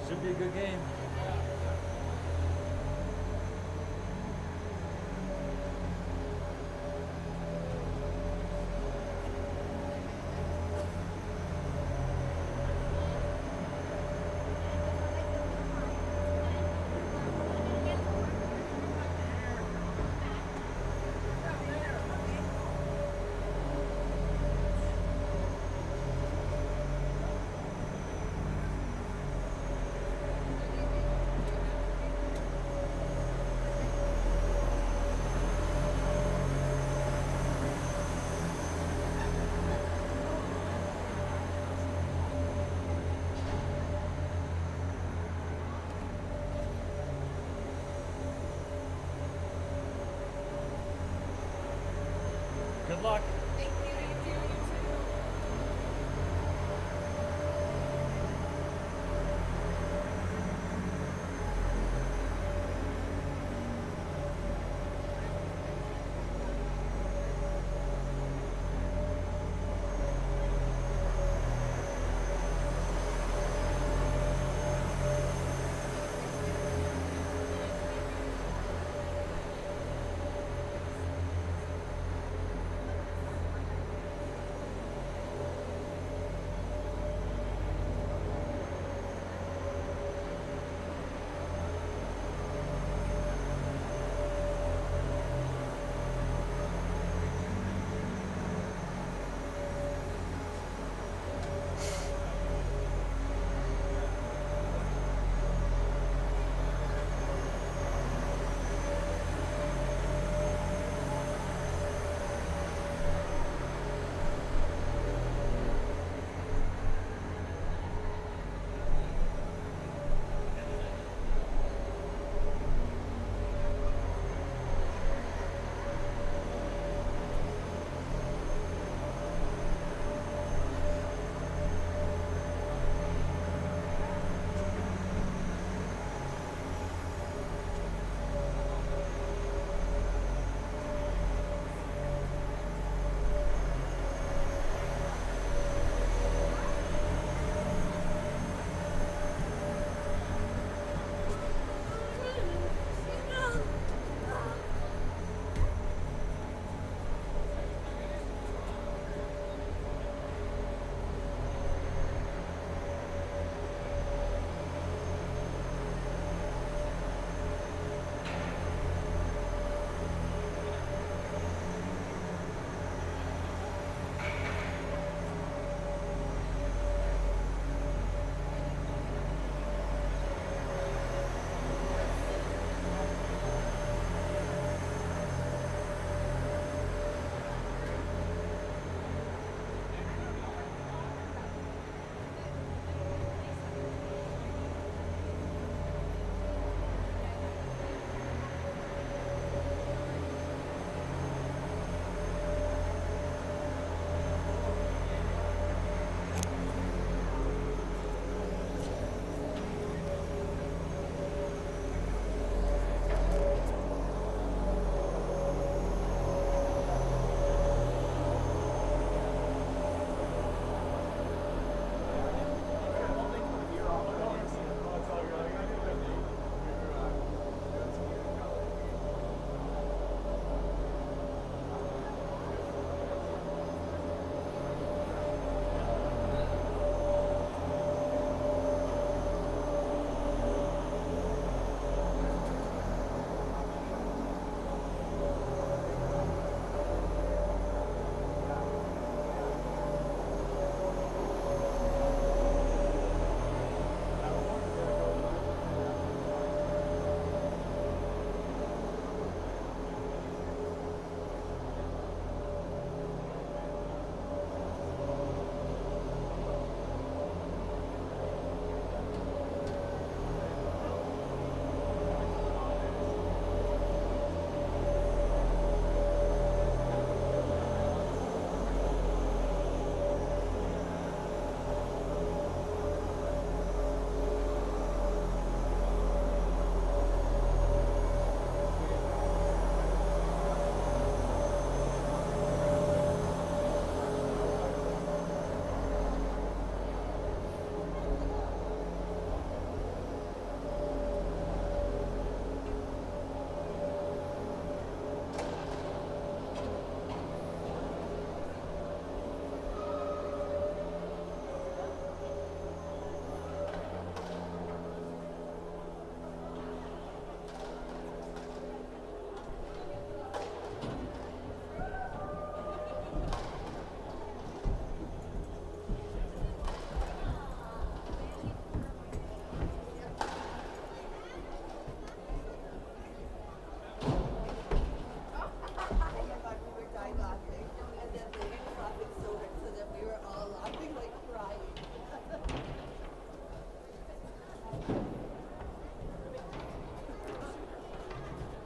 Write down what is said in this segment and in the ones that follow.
Should be a good game.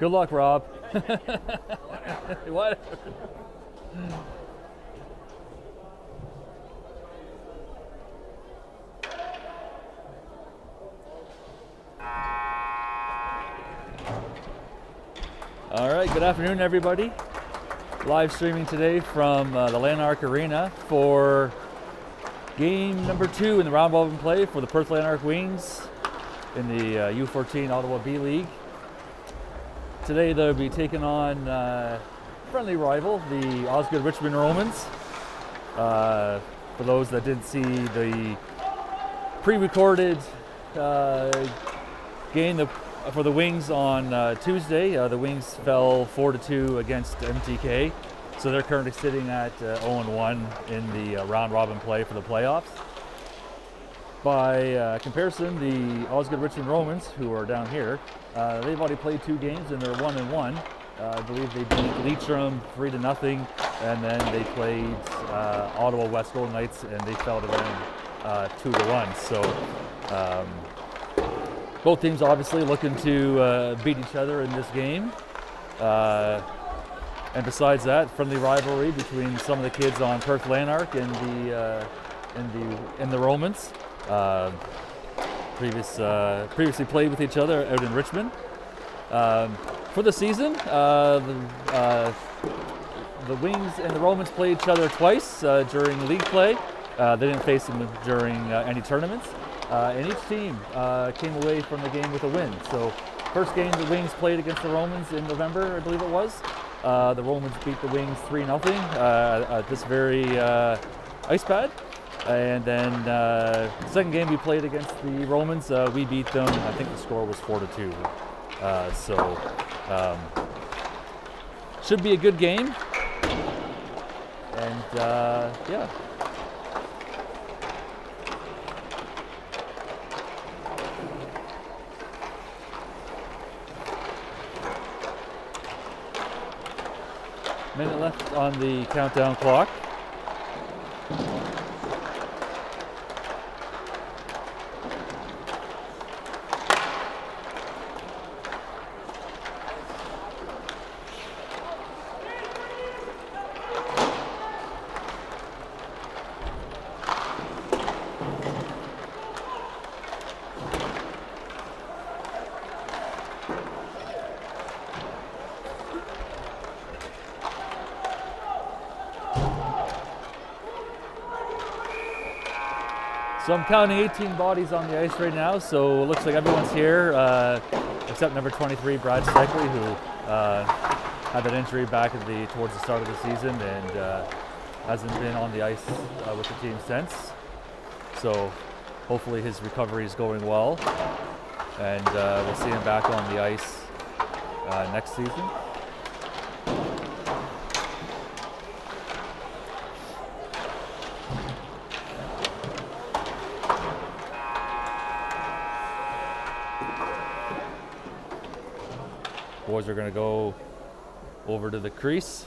Good luck, Rob. What? All right, good afternoon, everybody. Live streaming today from the Lanark Arena for game number 2 in the round robin play for the Perth Lanark Wings in the U14 Ottawa B League. Today they'll be taking on friendly rival, the Osgoode Richmond Romans. For those that didn't see the pre-recorded game for the Wings on Tuesday, the Wings fell 4-2 against MTK, so they're currently sitting at 0-1 in the round robin play for the playoffs. By comparison, the Osgoode Richmond Romans, who are down here, they've already played 2 games and they're 1-1. I believe they beat Leitrim 3-0, and then they played Ottawa West Golden Knights and they fell to them 2-1. So both teams obviously looking to beat each other in this game. And besides that, friendly rivalry between some of the kids on Perth Lanark and the Romans. Previously played with each other out in Richmond. For the season, the Wings and the Romans played each other twice during league play. They didn't face them during any tournaments. And each team came away from the game with a win. So first game the Wings played against the Romans in November, I believe it was. The Romans beat the Wings 3-0 at this very ice pad. And then second game we played against the Romans, we beat them. I think the score was 4-2. Should be a good game. And yeah. Minute left on the countdown clock. So I'm counting 18 bodies on the ice right now, so it looks like everyone's here, except number 23, Brad Steckley, who had that injury back towards the start of the season and hasn't been on the ice with the team since. So hopefully his recovery is going well, and we'll see him back on the ice next season. Boys are going to go over to the crease.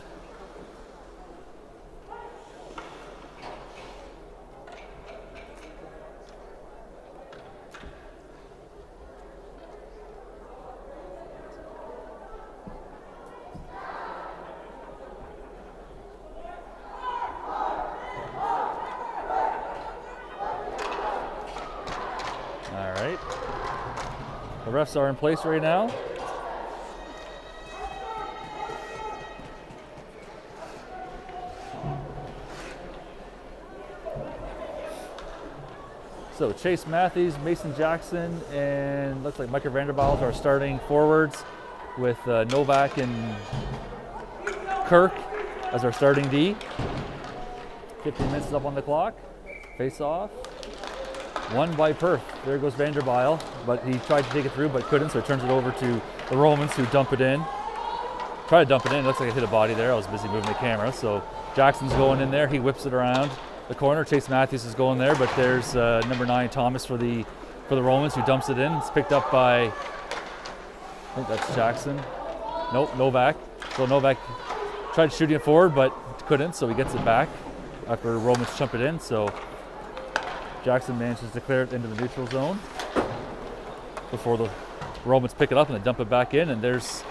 All right. The refs are in place right now. So Chase Matthews, Mason Jackson, and looks like Micah Vanderbilt are starting forwards with Novak and Kirk as our starting D. 15 minutes up on the clock. Face off. Won by Perth. There goes Vanderbilt, but he tried to take it through but couldn't, so he turns it over to the Romans who dump it in. Try to dump it in. It looks like I hit a body there. I was busy moving the camera. So Jackson's going in there. He whips it around the corner. Chase Matthews is going there, but there's number 9 Thomas for the Romans who dumps it in. It's picked up by, I think that's Jackson. Nope, Novak. So Novak tried shooting it forward but couldn't, so he gets it back after Romans chump it in. So Jackson manages to clear it into the neutral zone before the Romans pick it up and then dump it back in, and there's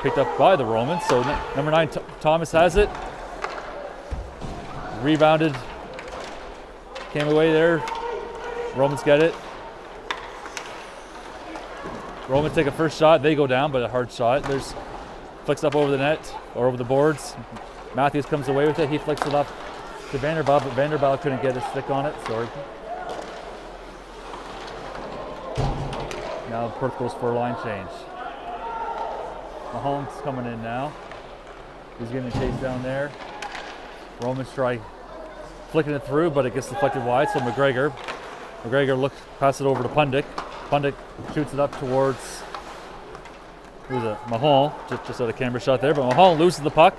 picked up by the Romans. So number 9, Thomas has it. Rebounded, came away there. Romans get it. Romans take a first shot. They go down, but a hard shot. There's flicks up over the net or over the boards. Matthews comes away with it. He flicks it up to Vanderbilt, but Vanderbilt couldn't get his stick on it. Sorry. Now Perth goes for a line change. Mahomes coming in now. He's getting chased down there. Romans try flicking it through, but it gets deflected wide. So McGregor pass it over to Pundick. Pundick shoots it up towards, who's it? Mahal, just out of camera shot there, but Mahal loses the puck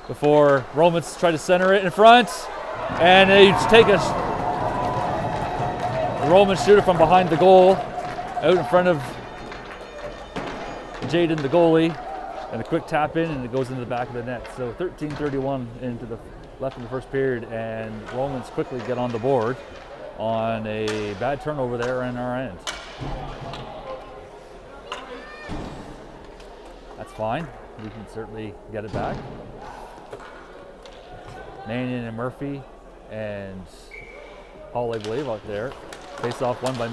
before Romans try to center it in front, and they take the Romans shoot it from behind the goal, out in front of Jaden, the goalie, and a quick tap in, and it goes into the back of the net. So 13:31 into the left in the first period, and Romans quickly get on the board on a bad turnover there on our end. That's fine. We can certainly get it back. Mannion and Murphy and Hall, I believe, out there. Face off one by,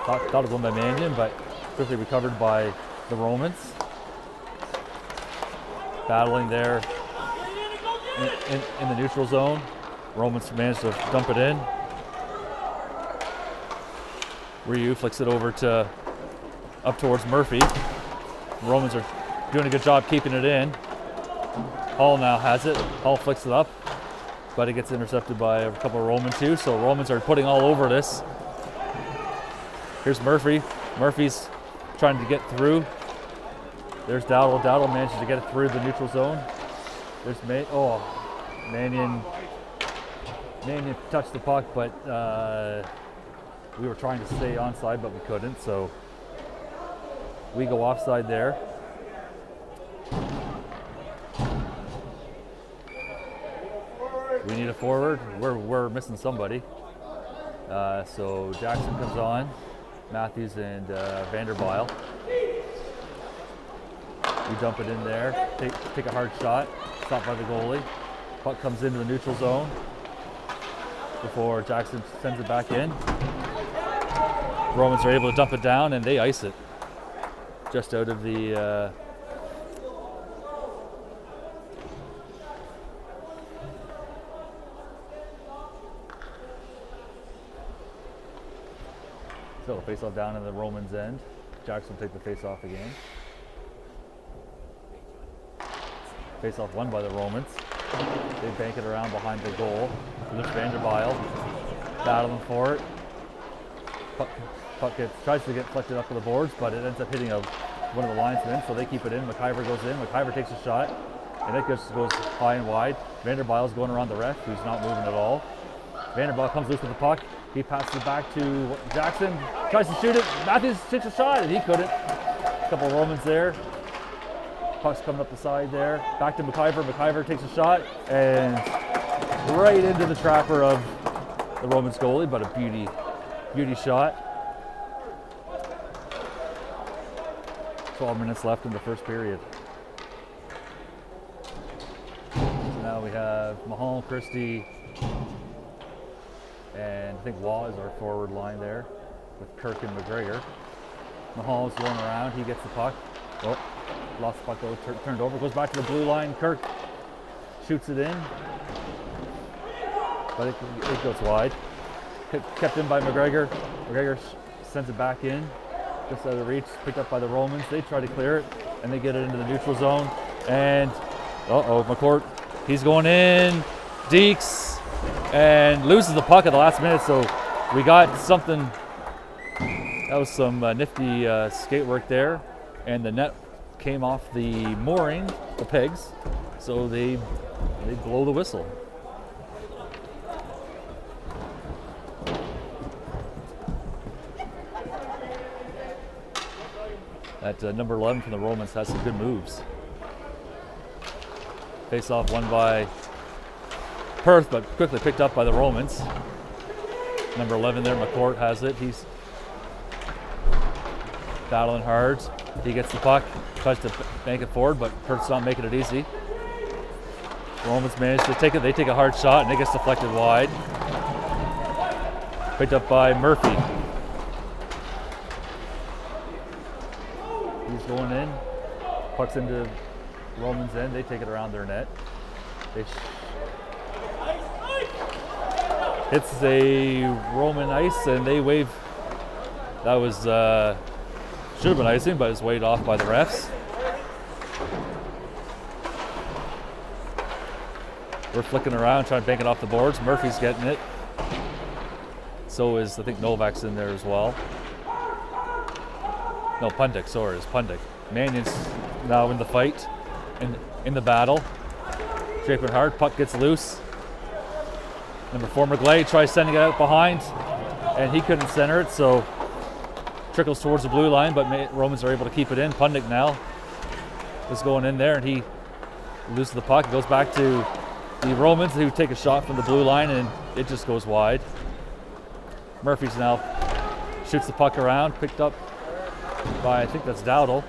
thought it was one by Mannion, but quickly recovered by the Romans. Battling there in the neutral zone. Romans managed to dump it in. Ryu flicks it over to up towards Murphy. Romans are doing a good job keeping it in. Hall now has it. Hall flicks it up, but it gets intercepted by a couple of Romans too. So Romans are putting all over this. Here's Murphy. Murphy's trying to get through. There's Dowdle. Dowdle manages to get it through the neutral zone. There's Mannion touched the puck, but we were trying to stay onside, but we couldn't. So we go offside there. We need a forward. We're missing somebody. So Jackson comes on. Matthews and Vanderbilt. We dump it in there. Take a hard shot. Stopped by the goalie. Puck comes into the neutral zone before Jackson sends it back in. Romans are able to dump it down, and they ice it just out of the so face off down in the Romans end. Jackson will take the face off again. Face off won by the Romans. They bank it around behind the goal. There's Vanderbilt battling for it. Puck tries to get deflected up to the boards, but it ends up hitting one of the linesmen, so they keep it in. McIver goes in. McIver takes a shot, and it just goes high and wide. Vanderbilt's going around the ref, who's not moving at all. Vanderbilt comes loose with the puck. He passes it back to Jackson. Tries to shoot it. Matthews takes a shot, and he couldn't. A couple of Romans there. Puck's coming up the side there. Back to McIver. McIver takes a shot, and right into the trapper of the Romans goalie, but a beauty shot. 12 minutes left in the first period. So now we have Mahal, Christie, and I think Waugh is our forward line there with Kirk and McGregor. Mahal's going around. He gets the puck. Oh, lost the puck though. Turned over. Goes back to the blue line. Kirk shoots it in, but it goes wide. Kept in by McGregor. McGregor sends it back in. Just out of reach, picked up by the Romans. They try to clear it, and they get it into the neutral zone. And, McCourt, he's going in. Deeks, and loses the puck at the last minute, so we got something. That was some nifty skate work there, and the net came off the mooring, the pegs, so they blow the whistle. That number 11 from the Romans has some good moves. Face off won by Perth, but quickly picked up by the Romans. Number 11 there, McCourt has it. battling hard. He gets the puck, tries to bank it forward, but Perth's not making it easy. Romans manage to take it. They take a hard shot, and it gets deflected wide. Picked up by Murphy. He's going in. Puck's into Romans' end. They take it around their net. Hits a Roman ice, and they wave. That was should have been icing, but it's waved off by the refs. We're flicking around, trying to bank it off the boards. Murphy's getting it. So is, I think, Novak's in there as well. No, Pundick, sorry, it's Pundick. Mannion's now in the fight, in the battle. Draping hard, puck gets loose. Number 4, McGlade tries sending it out behind, and he couldn't center it, so trickles towards the blue line, but Romans are able to keep it in. Pundick now is going in there, and he loses the puck. It goes back to the Romans, who take a shot from the blue line, and it just goes wide. Murphy's now shoots the puck around, picked up by, I think that's Dowdle,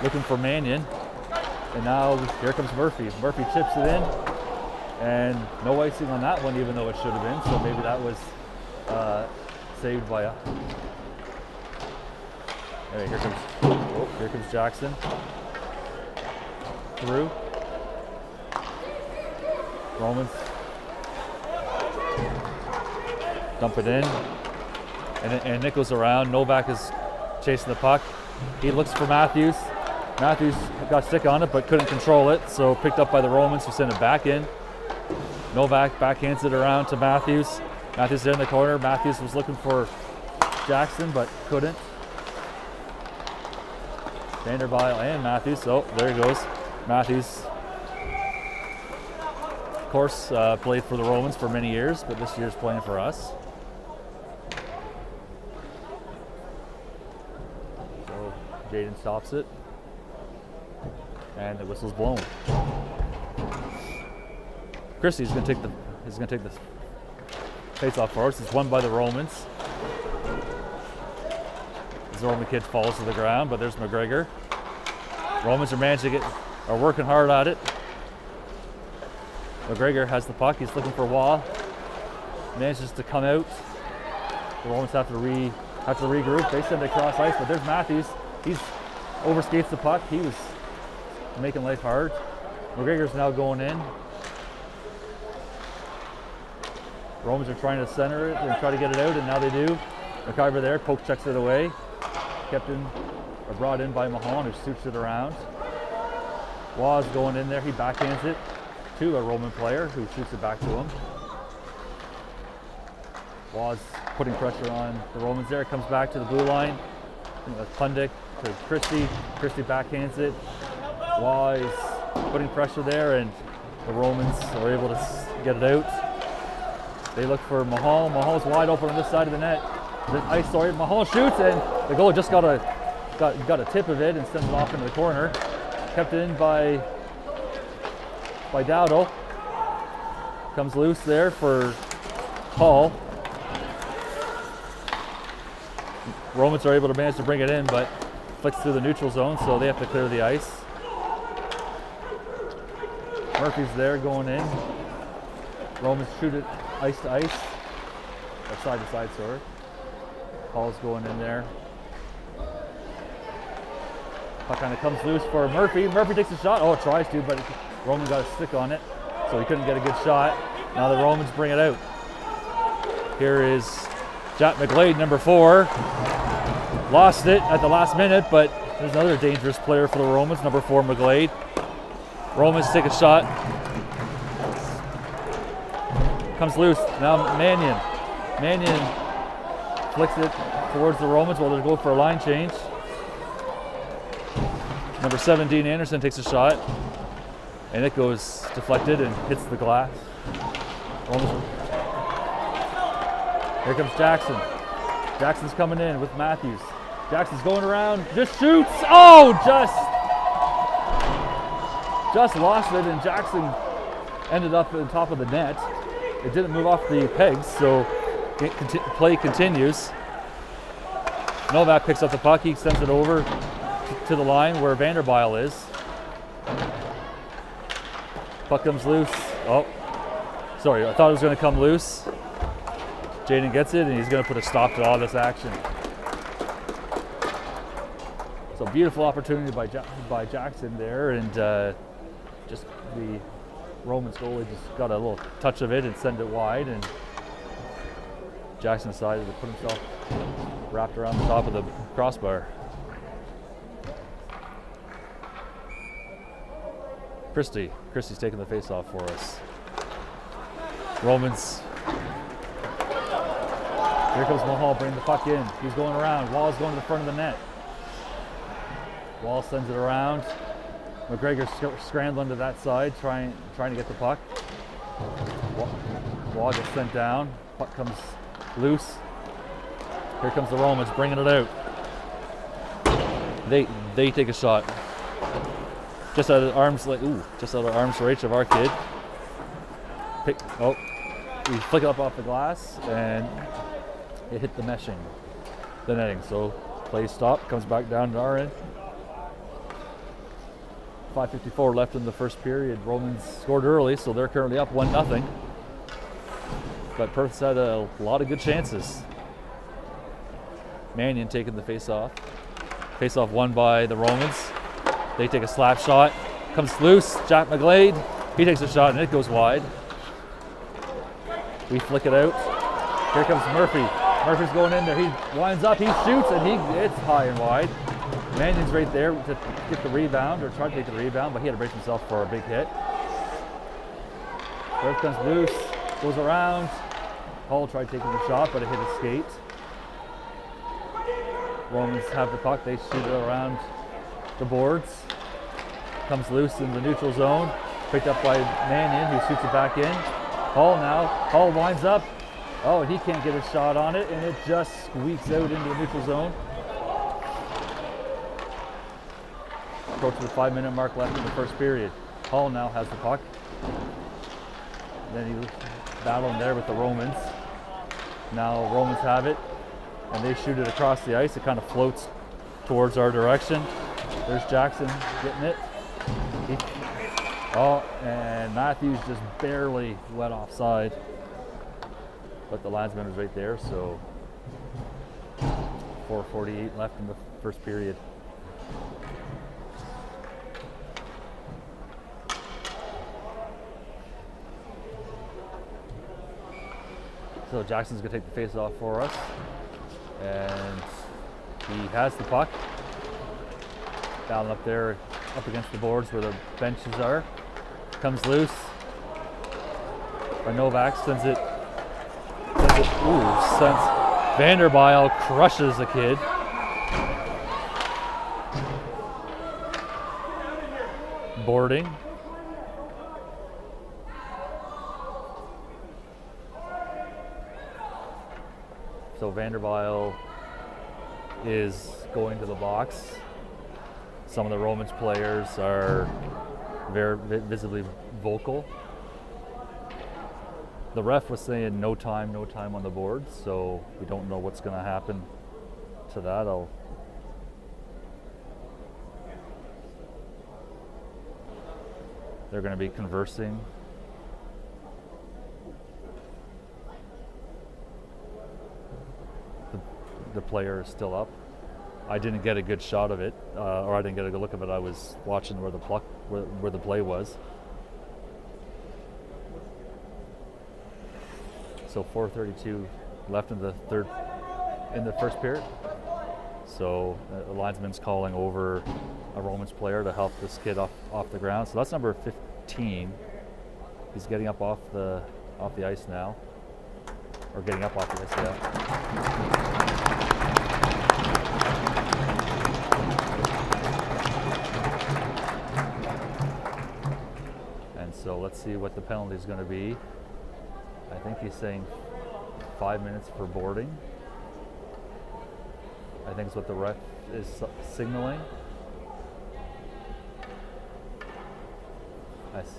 looking for Mannion. And now here comes Murphy. Murphy chips it in, and no icing on that one, even though it should have been. So maybe that was saved by a. Anyway, here comes Jackson through. Romans dump it in, and Nick goes around. Novak is chasing the puck. He looks for Matthews. Matthews got stick on it but couldn't control it, so picked up by the Romans, who sent it back in. Novak backhands it around to Matthews. Matthews there in the corner. Matthews was looking for Jackson but couldn't. Vanderbilt and Matthews. Oh, there he goes. Matthews, of course, played for the Romans for many years, but this year's playing for us. So Jaden stops it, and the whistle's blown. Christie's going to take the face-off for us. It's won by the Romans. The Roman kid falls to the ground, but there's McGregor. Romans are working hard at it. McGregor has the puck. He's looking for Wall. Manages to come out. The Romans have to regroup. They send it across ice, but there's Matthews. He's overskates the puck. He was making life hard. McGregor's now going in. Romans are trying to center it and try to get it out, and now they do. McIver there, poke checks it away. Kept in, or brought in by Mahon, who shoots it around. Waz going in there, he backhands it to a Roman player who shoots it back to him. Waz putting pressure on the Romans there, comes back to the blue line. Pundick to Christie. Christie backhands it. Waz putting pressure there, and the Romans are able to get it out. They look for Mahon. Mahon's wide open on this side of the net. Mahon shoots, and the goalie just got a tip of it and sends it off into the corner. Kept in by Dowdle. Comes loose there for Hall. Romans are able to manage to bring it in, but flicks through the neutral zone, so they have to clear the ice. Murphy's there going in. Romans shoot it ice to ice, or side to side, sorry. Hall's going in there. Puck kind of comes loose for Murphy. Murphy takes a shot. Oh, tries to, but Roman got a stick on it, so he couldn't get a good shot. Now the Romans bring it out. Here is Jack McGlade, number 4. Lost it at the last minute, but there's another dangerous player for the Romans, number 4, McGlade. Romans take a shot. Comes loose. Now Mannion. Mannion flicks it towards the Romans while they go for a line change. Number 17, Anderson, takes a shot, and it goes deflected and hits the glass. Here comes Jackson. Jackson's coming in with Matthews. Jackson's going around, just shoots. Oh, just lost it, and Jackson ended up on top of the net. It didn't move off the pegs, so play continues. Novak picks up the puck. He sends it over to the line where Vanderbilt is. Puck comes loose. Oh, sorry, I thought it was going to come loose. Jaden gets it, and he's going to put a stop to all this action. So beautiful opportunity by Jackson there, and just the Romans goalie just got a little touch of it and sent it wide, and Jackson decided to put himself wrapped around the top of the crossbar. Christie's taking the face-off for us. Romans. Here comes Mahal, bring the puck in. He's going around. Wall's going to the front of the net. Wall sends it around. McGregor scrambling to that side, trying to get the puck. Wall gets sent down. Puck comes loose. Here comes the Romans bringing it out. They take a shot. Just out of arm's reach of our kid. We flick it up off the glass and it hit the meshing, the netting. So play stop, comes back down to our end. 5:54 left in the first period. Romans scored early, so they're currently up 1-0. But Perth's had a lot of good chances. Mannion taking the face-off. Face-off won by the Romans. They take a slap shot. Comes loose. Jack McGlade. He takes a shot and it goes wide. We flick it out. Here comes Murphy. Murphy's going in there. He winds up. He shoots and it's high and wide. Mannion's right there to get the rebound, or try to take the rebound, but he had to brace himself for a big hit. Perth comes loose. Goes around. Hall tried taking the shot, but it hit his skate. Romans have the puck. They shoot it around the boards. Comes loose in the neutral zone. Picked up by Mannion, who shoots it back in. Hall now. Hall winds up. Oh, and he can't get a shot on it, and it just squeaks out into the neutral zone. Approaching the 5-minute mark left in the first period. Hall now has the puck. Then he battling there with the Romans. Now Romans have it, and they shoot it across the ice. It kind of floats towards our direction. There's Jackson getting it. And Matthews just barely went offside. But the linesman was right there, so 4:48 left in the first period. So Jackson's gonna take the face off for us. And he has the puck. Down up there, up against the boards where the benches are. Comes loose. By Novak sends it. Vanderbilt crushes the kid. Boarding. So Vanderbilt is going to the box. Some of the Romans players are very visibly vocal. The ref was saying no time on the board, so we don't know what's going to happen to that. They're going to be conversing. The player is still up. I didn't get a good shot of it, or I didn't get a good look of it. I was watching where the play was. So 4:32 left in the first period. So the linesman's calling over a Romans player to help this kid off the ground. So that's number 15. He's getting up off the ice now, or getting up off the ice. Yeah. So let's see what the penalty is going to be. I think he's saying 5 minutes for boarding. I think it's what the ref is signaling.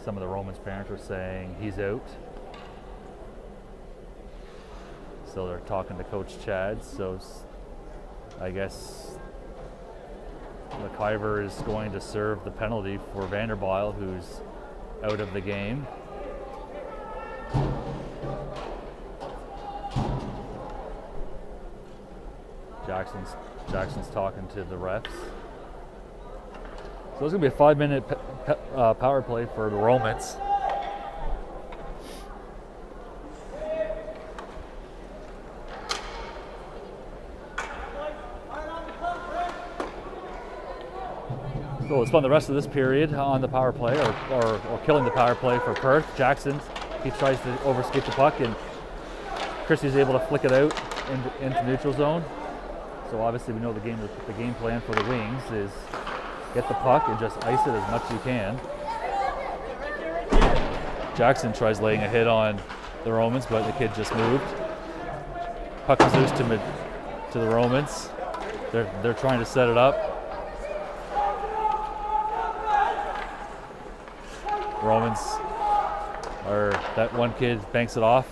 Some of the Romans parents are saying he's out. So they're talking to Coach Chad. So I guess McIver is going to serve the penalty for Vanderbilt, who's out of the game. Jackson's talking to the refs. So it's going to be a 5-minute power play for the Romans. So we'll spend the rest of this period on the power play or killing the power play for Perth. Jackson, he tries to overskate the puck, and Christie's able to flick it out into neutral zone. So obviously we know the game plan for the Wings is get the puck and just ice it as much as you can. Jackson tries laying a hit on the Romans, but the kid just moved. Puck is loose to the Romans. They're trying to set it up. Romans that one kid banks it off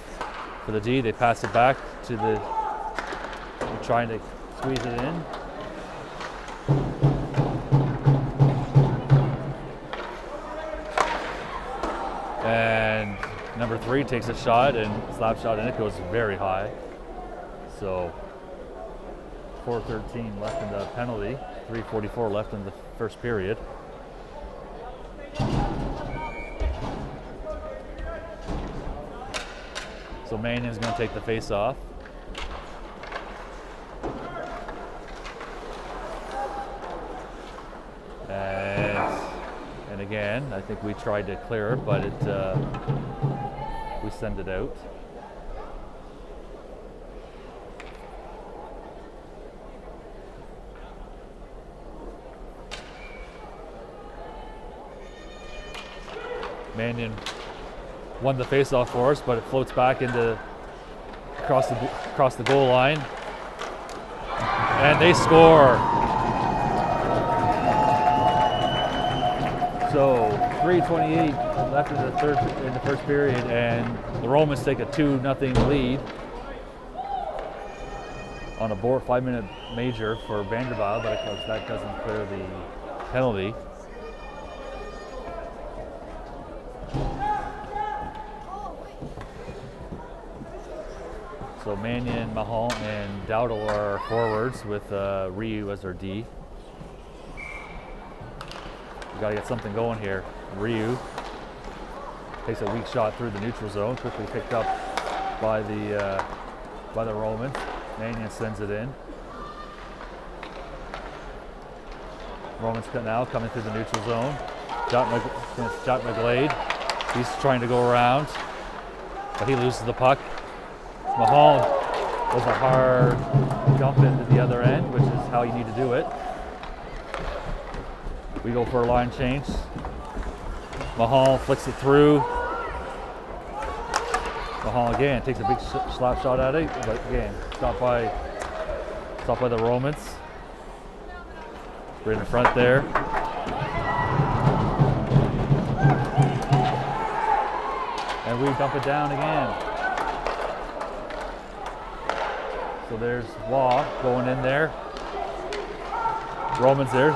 for the D. They pass it back to they're trying to squeeze it in. And number 3 takes a shot and slap shot, and it goes very high. So 4:13 left in the penalty, 3:44 left in the first period. So Mannion's going to take the face off. And again, I think we tried to clear it, but we send it out. Mannion won the face-off for us, but it floats back into across the goal line, and they score. So 3:28 left in the first period, and the Romans take a 2-0 lead on a 5-minute major for Vanderbilt, but of course that doesn't clear the penalty. So Mannion, Mahal, and Dowdle are forwards with Ryu as our D. We got to get something going here. Ryu takes a weak shot through the neutral zone, quickly picked up by the Romans. Mannion sends it in. Romans now coming through the neutral zone. Jot McGlade. He's trying to go around, but he loses the puck. Mahal does a hard jump into the other end, which is how you need to do it. We go for a line change. Mahal flicks it through. Mahal again takes a big slap shot at it, but again stopped by the Romans. Right in front there. And we dump it down again. So there's Waugh going in there. Romans there.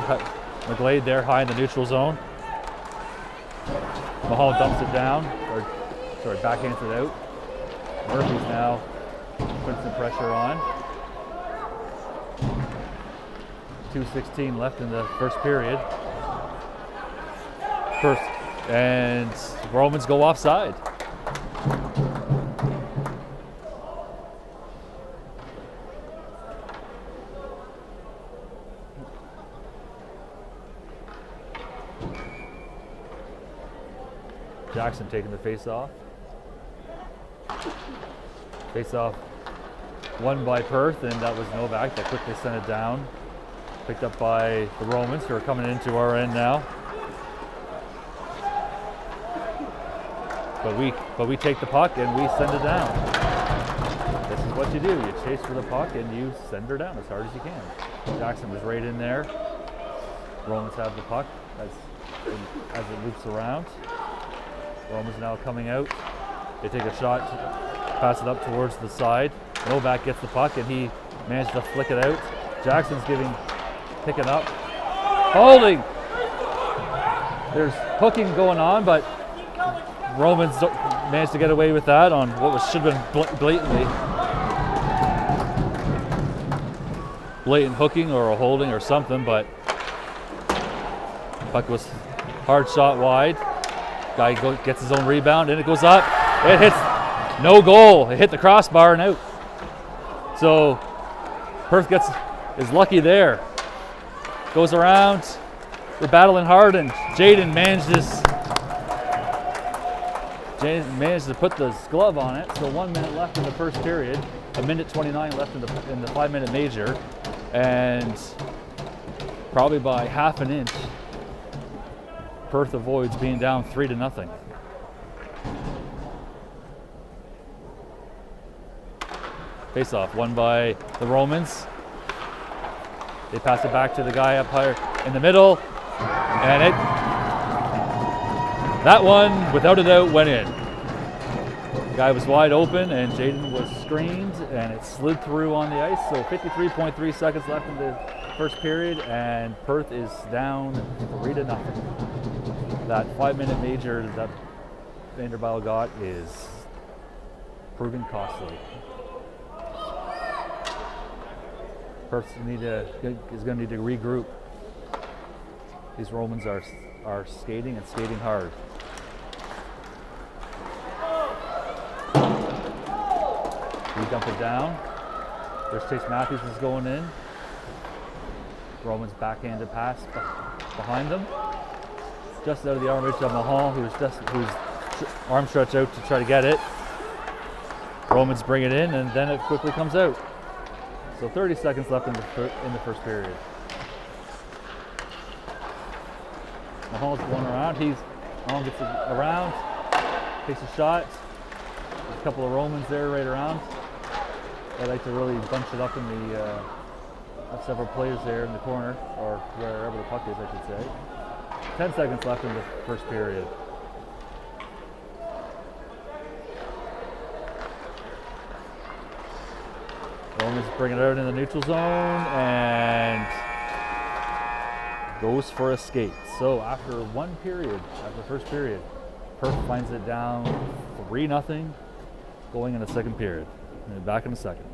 McGlade there high in the neutral zone. Mahal dumps it down, backhands it out. Murphy's now putting some pressure on. 2:16 left in the first period. And Romans go offside. Jackson taking the face-off. Face-off won by Perth, and that was Novak that quickly sent it down. Picked up by the Romans, who are coming into our end now. But we take the puck and we send it down. This is what you do. You chase for the puck and you send her down as hard as you can. Jackson was right in there. Romans have the puck as it loops around. Romans now coming out. They take a shot, pass it up towards the side. Novak gets the puck and he managed to flick it out Jackson's picking up, holding. There's hooking going on, but Romans managed to get away with that on what should have been blatant hooking or a holding or something, but puck was hard shot wide. Guy gets his own rebound and it goes up. It hits, no goal. It hit the crossbar and out. So Perth is lucky there. Goes around. They're battling hard, and Jaden managed to put the glove on it. So 1 minute left in the first period, a minute 29 left in the 5-minute major, and probably by half an inch, Perth avoids being down 3-0. Face-off won by the Romans. They pass it back to the guy up higher in the middle, and that one, without a doubt, went in. The guy was wide open, and Jaden was screened, and it slid through on the ice. So 53.3 seconds left in the first period, and Perth is down 3-0. That 5-minute major that Vanderbilt got is proving costly. Perth is going to need to regroup. These Romans are skating and skating hard. We dump it down. There's Chase Matthews is going in. Romans backhanded pass behind them. Just out of the arm reach of Mahal, who's arm stretched out to try to get it. Romans bring it in, and then it quickly comes out. So 30 seconds left in the first period. Mahal's going around. Mahal gets around, takes a shot. There's a couple of Romans there right around. They like to really bunch it up in the. Have several players there in the corner, or wherever the puck is, I should say. 10 seconds left in the first period. Romans bring it out in the neutral zone and goes for a skate. So after the first period, Perth finds it down 3-0 going in the second period. And back in a second.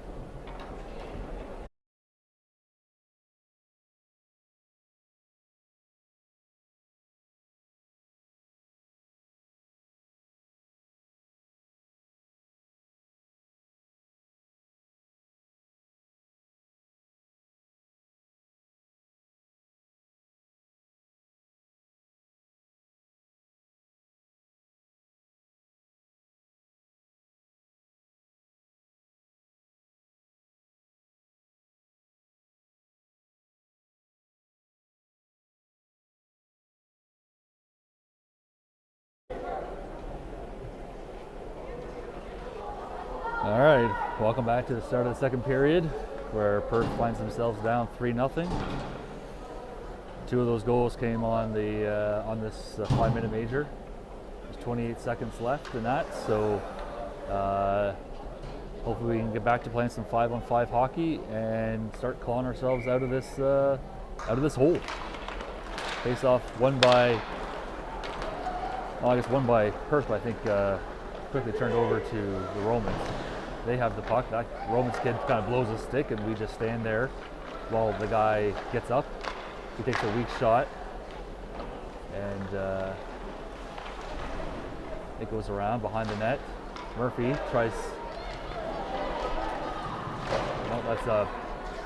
All right, welcome back to the start of the second period, where Perth finds themselves down 3-0. Two of those goals came on this 5-minute major. There's 28 seconds left in that, so hopefully we can get back to playing some 5-on-5 hockey and start clawing ourselves out of this hole. Face-off won by Perth, but I think quickly turned over to the Romans. They have the puck. That Romans kid kind of blows a stick, and we just stand there while the guy gets up. He takes a weak shot, and it goes around behind the net. Murphy tries. No, that's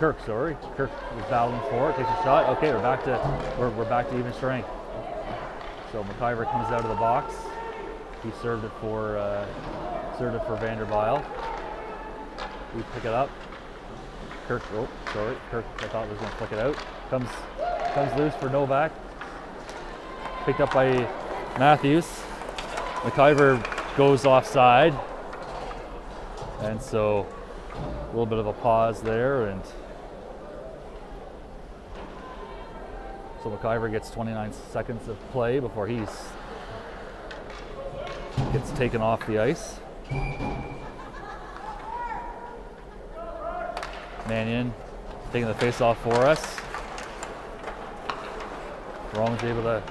Kirk. Sorry, Kirk was battling for it. Takes a shot. Okay, we're back to even strength. So McIver comes out of the box. He served it for Vanderbilt. We pick it up. Kirk, Kirk, I thought was going to flick it out. Comes loose for Novak. Picked up by Matthews. McIver goes offside. And so a little bit of a pause there, and so McIver gets 29 seconds of play before he gets taken off the ice. Mannion taking the face-off for us. Romans able to,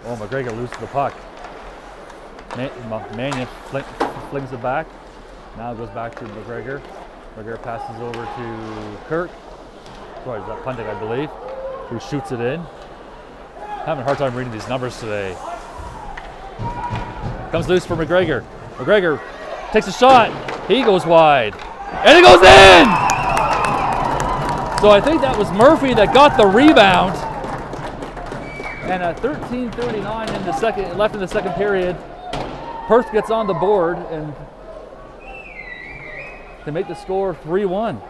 oh, McGregor loses the puck. Mannion flings it back. Now it goes back to McGregor. McGregor passes over to Kirk. Sorry, is that Pundick, I believe, who shoots it in. Having a hard time reading these numbers today. Comes loose for McGregor. McGregor takes a shot. He goes wide. And it goes in! So I think that was Murphy that got the rebound. And at 13:39 in the second, left in the second period, Perth gets on the board and to make the score 3-1.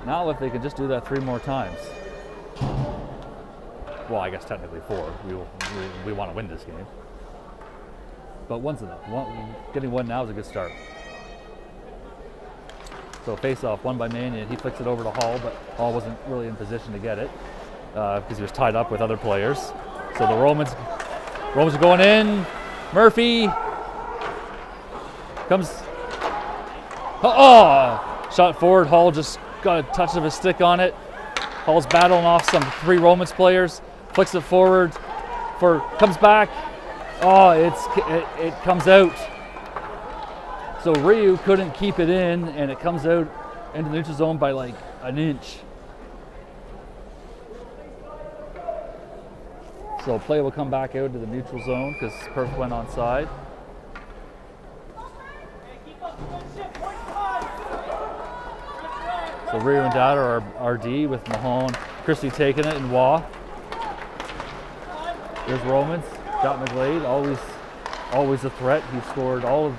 Now if they can just do that 3 more times. Well, I guess technically 4. We want to win this game. But one's enough. Getting 1 now is a good start. So face-off, won by Mannion. He flicks it over to Hall, but Hall wasn't really in position to get it because he was tied up with other players. So the Romans are going in. Murphy comes. Oh! Shot forward. Hall just got a touch of his stick on it. Hall's battling off some 3 Romans players. Flicks it forward. Comes back. Oh, it comes out. So Ryu couldn't keep it in, and it comes out into the neutral zone by like an inch. So play will come back out to the neutral zone because Perth went onside. So Ryu and Dad are RD with Mahone, Christie taking it, and Waugh. There's Romans. Got McGlade, always a threat. He scored all of,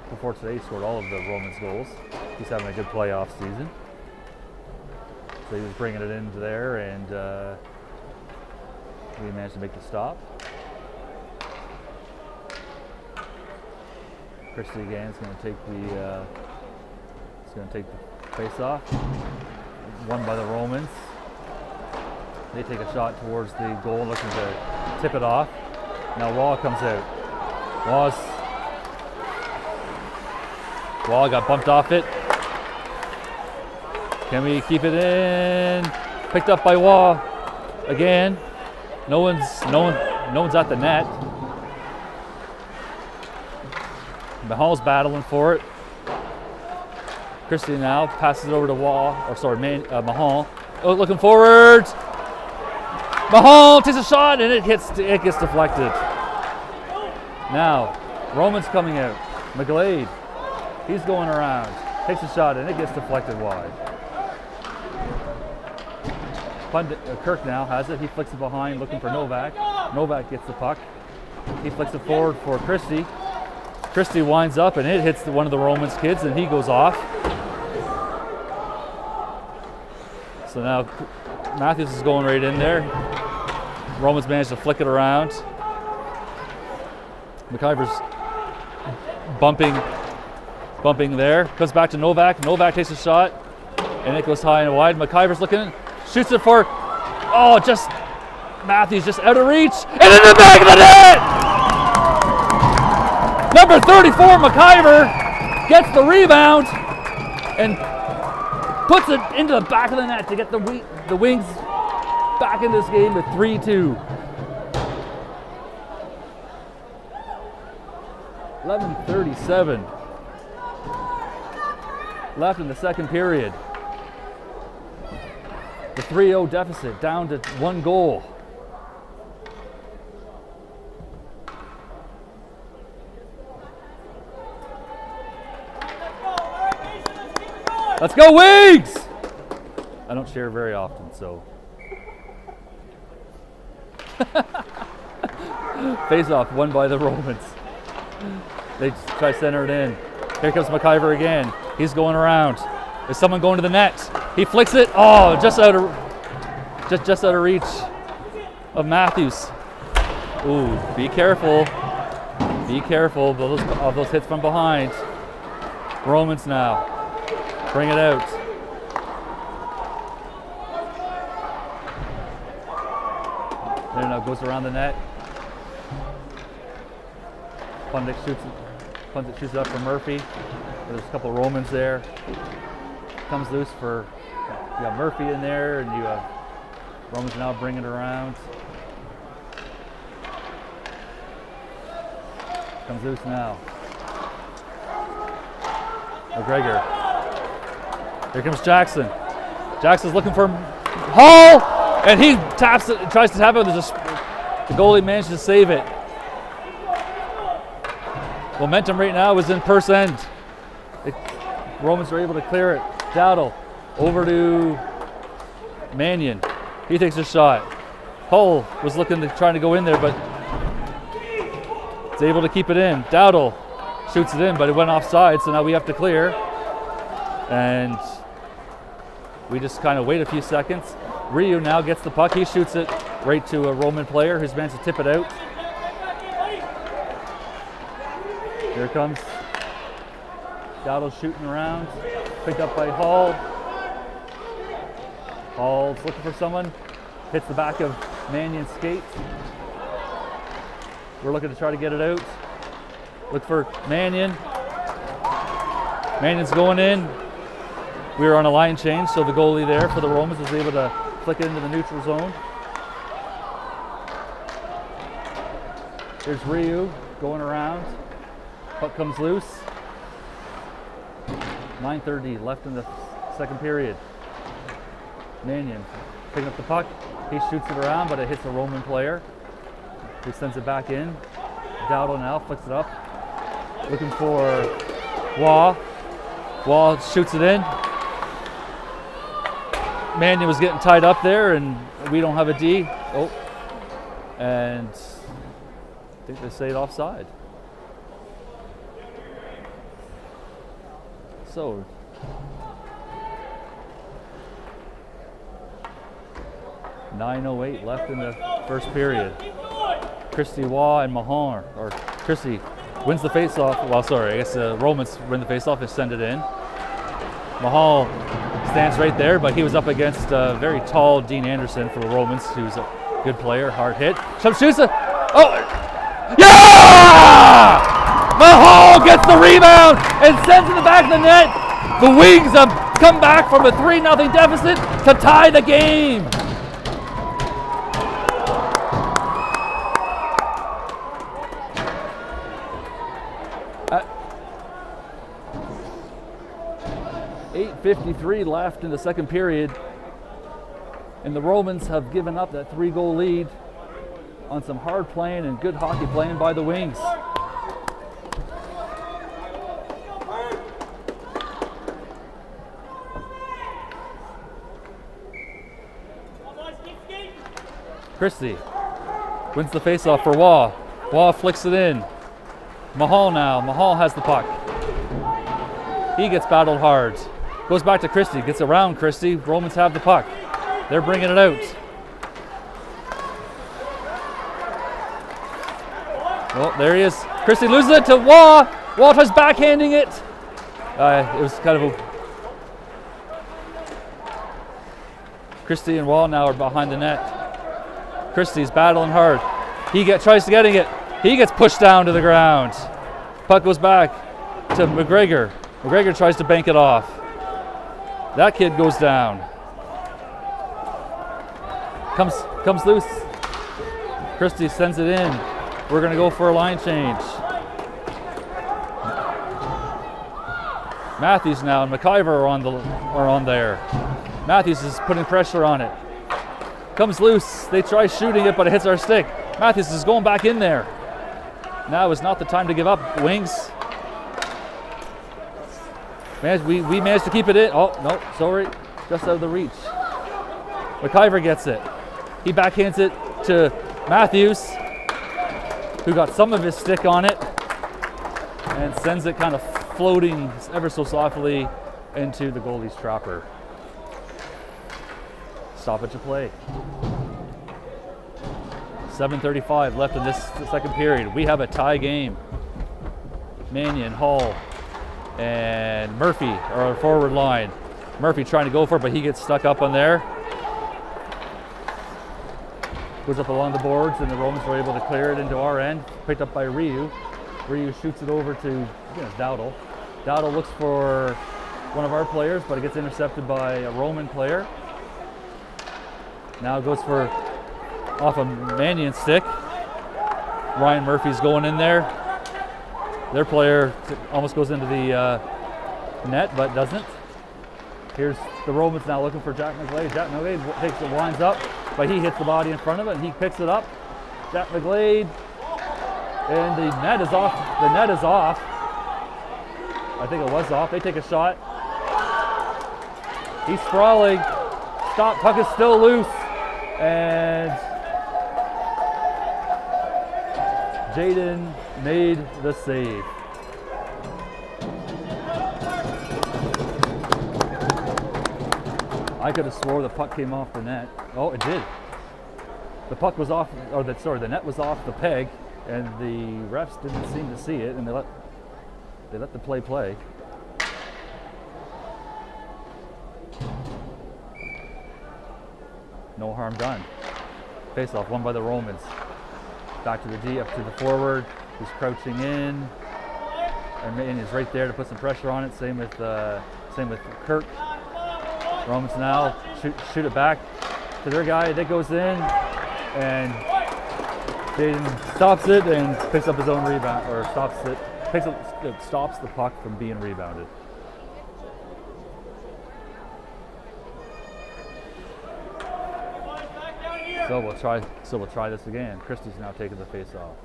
before today, he scored all of the Romans goals. He's having a good playoff season. So he was bringing it into there, and we managed to make the stop. Christie again is going to take the face off. Won by the Romans. They take a shot towards the goal, looking to tip it off. Now Waugh comes out. Waugh got bumped off it. Can we keep it in? Picked up by Waugh again. No one's at the net. Mahal's battling for it. Christie now passes it over to Mahal. Oh, looking forward. Mahal takes a shot and it gets deflected. Now, Roman's coming out. McGlade, he's going around. Takes a shot and it gets deflected wide. Kirk now has it. He flicks it behind, looking for Novak. Novak gets the puck. He flicks it forward for Christie. Christie winds up and it hits one of the Romans kids and he goes off. So now Matthews is going right in there. Romans managed to flick it around. McIver's bumping there. Comes back to Novak. Novak takes a shot and it goes high and wide. McIver's looking, shoots it for, just Matthews just out of reach and in the back of the net! Number 34, McIver, gets the rebound and puts it into the back of the net to get the Wings back in this game with 3-2. 11:37 left in the second period. The 3-0 deficit down to 1 goal. Let's go Wings! I don't share very often, so. Face off, won by the Romans. They try to center it in. Here comes McIver again. He's going around. Is someone going to the net? He flicks it. Oh, just out of reach of Matthews. Ooh, be careful. Be careful of those hits from behind. Romans now. Bring it out. There now goes around the net. Pundick shoots it. Punts it, shoots it up for Murphy. There's a couple Romans there. Comes loose for, you got Murphy in there, and you have Romans now bringing it around. Comes loose now. McGregor. Here comes Jackson. Jackson's looking for Hall, and he taps it, tries to tap it. The goalie managed to save it. Momentum right now is in Perth's end. Romans are able to clear it. Dowdle over to Mannion. He takes a shot. Hull was trying to go in there, but is able to keep it in. Dowdle shoots it in, but it went offside, so now we have to clear. And we just kind of wait a few seconds. Ryu now gets the puck. He shoots it right to a Roman player who's managed to tip it out. Here comes Dowdle shooting around. Picked up by Hall. Hall's looking for someone. Hits the back of Mannion's skate. We're looking to try to get it out. Look for Mannion. Mannion's going in. We were on a line change, so the goalie there for the Romans was able to flick it into the neutral zone. There's Ryu going around. Puck comes loose. 9:30 left in the second period. Mannion picking up the puck. He shoots it around, but it hits a Roman player. He sends it back in. Dowdle now flicks it up. Looking for Waugh. Waugh shoots it in. Mannion was getting tied up there, and we don't have a D. Oh, and I think they say it offside. So, .908 left in the first period. Christy Waugh and Mahon, or Christy wins the faceoff. Well, sorry, I guess the Romans win the faceoff and send it in. Mahal stands right there, but he was up against very tall Dean Anderson for the Romans, who's a good player, hard hit. Shoots it. Oh! Yeah! Mahal gets the rebound and sends it in the back of the net. The Wings have come back from a 3-0 deficit to tie the game. .8:53 left in the second period, and the Romans have given up that 3-goal lead on some hard playing and good hockey playing by the Wings. Christie wins the faceoff for Waugh. Waugh flicks it in. Mahal now. Mahal has the puck. He gets battled hard. Goes back to Christie. Gets around Christie. Romans have the puck. They're bringing it out. Oh, there he is. Christie loses it to Waugh. Waugh tries backhanding it. It was kind of a... Christie and Waugh now are behind the net. Christie's battling hard. He tries to getting it. He gets pushed down to the ground. Puck goes back to McGregor. McGregor tries to bank it off. That kid goes down. Comes loose. Christie sends it in. We're going to go for a line change. Matthews now and McIver are on there. Matthews is putting pressure on it. Comes loose. They try shooting it, but it hits our stick. Matthews is going back in there. Now is not the time to give up, Wings. We managed to keep it in. Oh, no, sorry. Just out of the reach. McIver gets it. He backhands it to Matthews, who got some of his stick on it, and sends it kind of floating ever so softly into the goalie's trapper. Stoppage of play. 7:35 left in this second period. We have a tie game. Mannion, Hall, and Murphy are on the forward line. Murphy trying to go for it, but he gets stuck up on there. Goes up along the boards, and the Romans were able to clear it into our end. Picked up by Ryu. Ryu shoots it over to, I think it's Dowdle. Dowdle looks for one of our players, but it gets intercepted by a Roman player. Now it goes for off a Mannion stick. Ryan Murphy's going in there. Their player almost goes into the net, but doesn't. Here's the Romans now looking for Jack McGlade. Jack McGlade takes it, winds up, but he hits the body in front of it, and he picks it up. Jack McGlade, and the net is off. The net is off. I think it was off. They take a shot. He's sprawling. Stop. Puck is still loose, and Jaden made the save. I could have swore the puck came off the net. Oh, it did. The puck was off, or the net was off the peg, and the refs didn't seem to see it, and they let the play. No harm done. Face-off won by the Romans. Back to the D, up to the forward, who's crouching in, and is right there to put some pressure on it. Same with Kirk. Romans now shoot it back to their guy. That goes in, and Jaden stops it and picks up his own rebound, or stops the puck from being rebounded. So we'll try this again. Christie's now taking the face-off.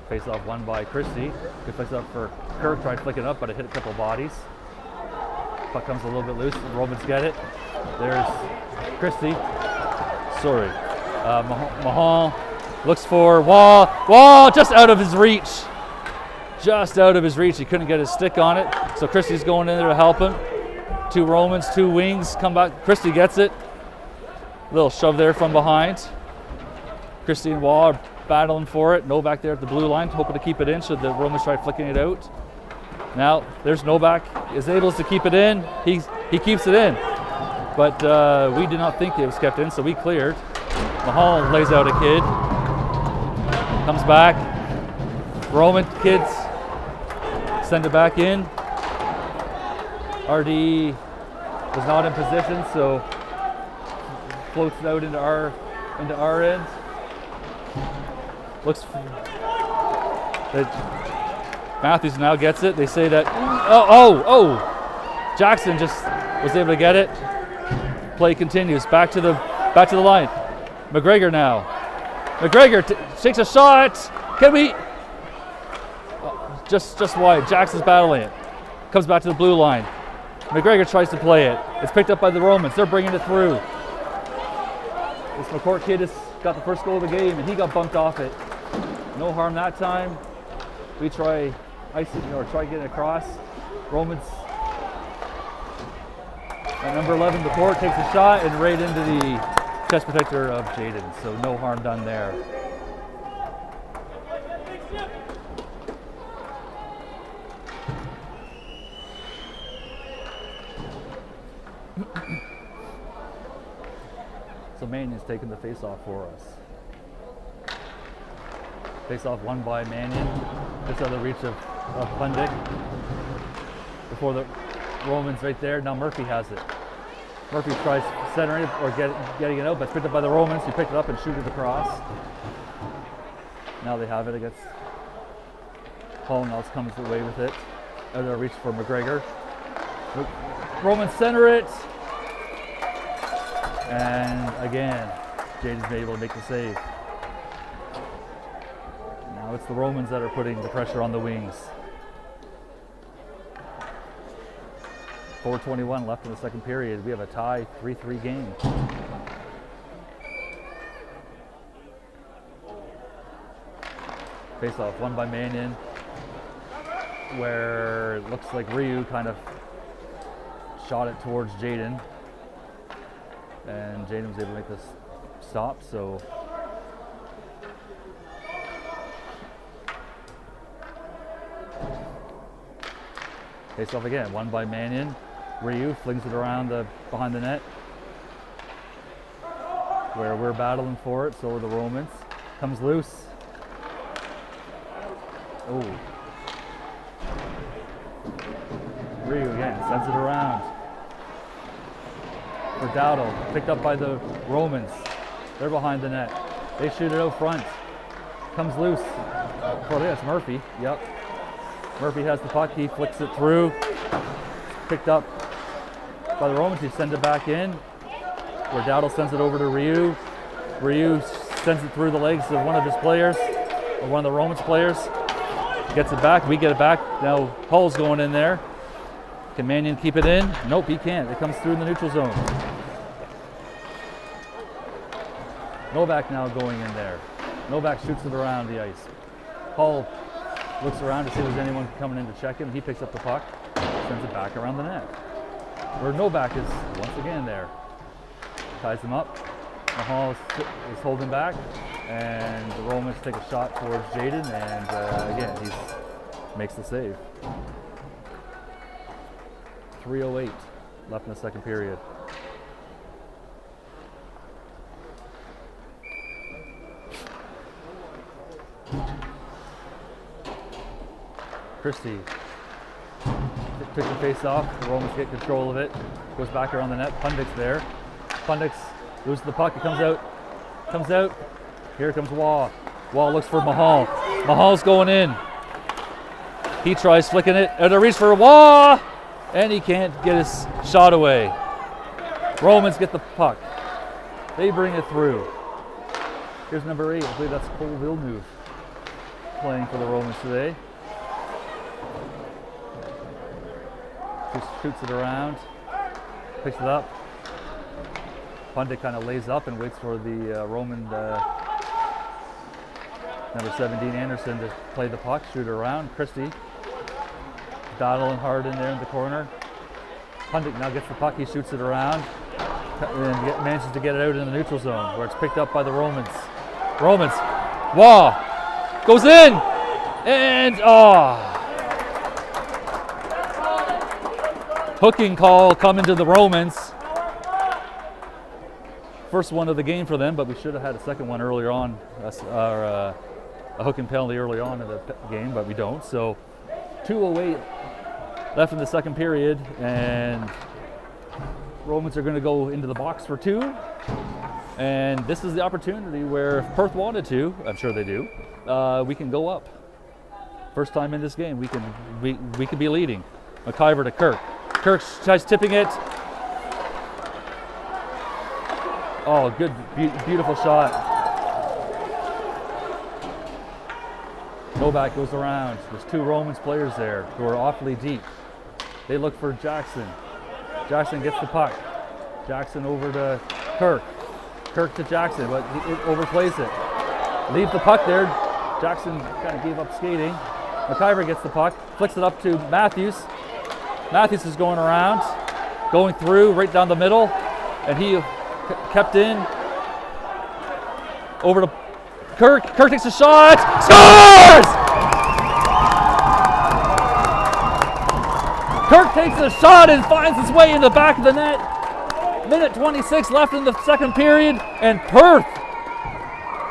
Face-off won by Christie. Good face-off for Kirk. Tried flicking up, but it hit a couple bodies. Puck comes a little bit loose. The Romans get it. There's Christie. Sorry. Mahon looks for Wall just out of his reach. Just out of his reach. He couldn't get his stick on it. So Christie's going in there to help him. 2 Romans, 2 wings. Come back. Christie gets it. Little shove there from behind. Christie and Wall are battling for it. Novak there at the blue line, hoping to keep it in should the Romans try flicking it out. Now there's Novak, is able to keep it in. He keeps it in, but we did not think it was kept in, so we cleared. Mahal lays out a kid, comes back. Roman kids send it back in. RD was not in position, so floats it out into our end. Looks that Matthews now gets it. They say that Jackson just was able to get it. Play continues. Back to the line. McGregor now. McGregor takes a shot. Can we? Just wide. Jackson's battling it. Comes back to the blue line. McGregor tries to play it. It's picked up by the Romans. They're bringing it through. This McCourt kid has got the first goal of the game, and he got bumped off it. No harm that time. We try icing or try getting across. Romans at number 11, McCourt takes a shot and right into the chest protector of Jaden. So no harm done there. So Mannion's taking the face-off for us. Face-off won by Mannion. Just out of the reach of Pundick. Before the Romans right there. Now Murphy has it. Murphy tries centering it or getting it out, but it's picked up by the Romans. He picked it up and shoot it across. Now they have it against Hollnels comes away with it. Out of the reach for McGregor. Romans center it. And again, Jaden's been able to make the save. Now it's the Romans that are putting the pressure on the wings. 4:21 left in the second period. We have a tie, 3-3 game. Face-off won by Mannion, where it looks like Ryu kind of shot it towards Jaden. And Jaden was able to make this stop, so face off again, won by Mannion. Ryu flings it around behind the net, where we're battling for it, so are the Romans. Comes loose. Oh. Ryu again, sends it around. For Dowdle, picked up by the Romans. They're behind the net. They shoot it out front. Comes loose. Oh, yeah, it's Murphy. Yep. Murphy has the puck. He flicks it through. Picked up by the Romans. He sends it back in. Where Dowdle sends it over to Ryu. Ryu sends it through the legs of one of his players, or one of the Romans players. Gets it back. We get it back. Now Hull's going in there. Can Mannion keep it in? Nope, he can't. It comes through in the neutral zone. Novak now going in there. Novak shoots it around the ice. Hull looks around to see if there's anyone coming in to check him. He picks up the puck, sends it back around the net. Where Novak is once again there. Ties him up. Hull is holding back, and the Romans take a shot towards Jaden, and again, he makes the save. 3:08 left in the second period. Christie took the face off. The Romans get control of it. Goes back around the net. Pundik's there. Pundik's loses the puck. It comes out. Comes out. Here comes Waugh. Waugh looks for Mahal. Mahal's going in. He tries flicking it out of reach for Waugh, and he can't get his shot away. Romans get the puck. They bring it through. Here's number 8. I believe that's Cole Villeneuve playing for the Romans today. Just shoots it around, picks it up. Pundik kind of lays up and waits for the Roman number 17 Anderson to play the puck, shoot it around. Christie battling hard in there in the corner. Pundik now gets the puck, he shoots it around and manages to get it out in the neutral zone where it's picked up by the Romans. Romans, Waugh goes in, and hooking call coming to the Romans. First one of the game for them, but we should have had a second one earlier on, a hooking penalty early on in the game, but we don't. So 2:08 left in the second period, and Romans are going to go into the box for 2. And this is the opportunity where if Perth wanted to, I'm sure they do, we can go up. First time in this game, we could be leading. McIver to Kirk. Kirk tries tipping it. Oh, good, beautiful shot. Novak goes around. There's 2 Romans players there who are awfully deep. They look for Jackson. Jackson gets the puck. Jackson over to Kirk. Kirk to Jackson, but he overplays it. Leave the puck there. Jackson kind of gave up skating. McIver gets the puck, flicks it up to Matthews. Matthews is going around, going through right down the middle, and he kept in. Over to Kirk. Kirk takes a shot. Scores! Kirk takes a shot and finds his way in the back of the net. Minute 26 left in the second period, and Perth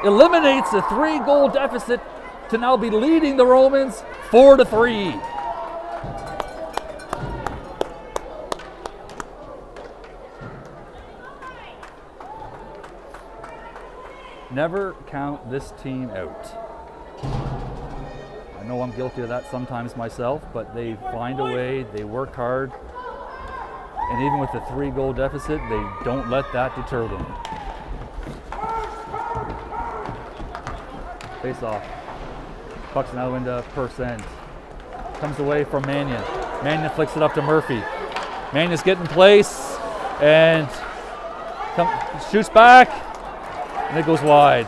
eliminates a 3-goal deficit to now be leading the Romans 4-3. Never count this team out. I know I'm guilty of that sometimes myself, but they find a way, they work hard, and even with the 3-goal deficit, they don't let that deter them. Face off. Puck's now into Perth's end. Comes away from Mannion. Mannion flicks it up to Murphy. Mannion's getting in place and shoots back, and it goes wide.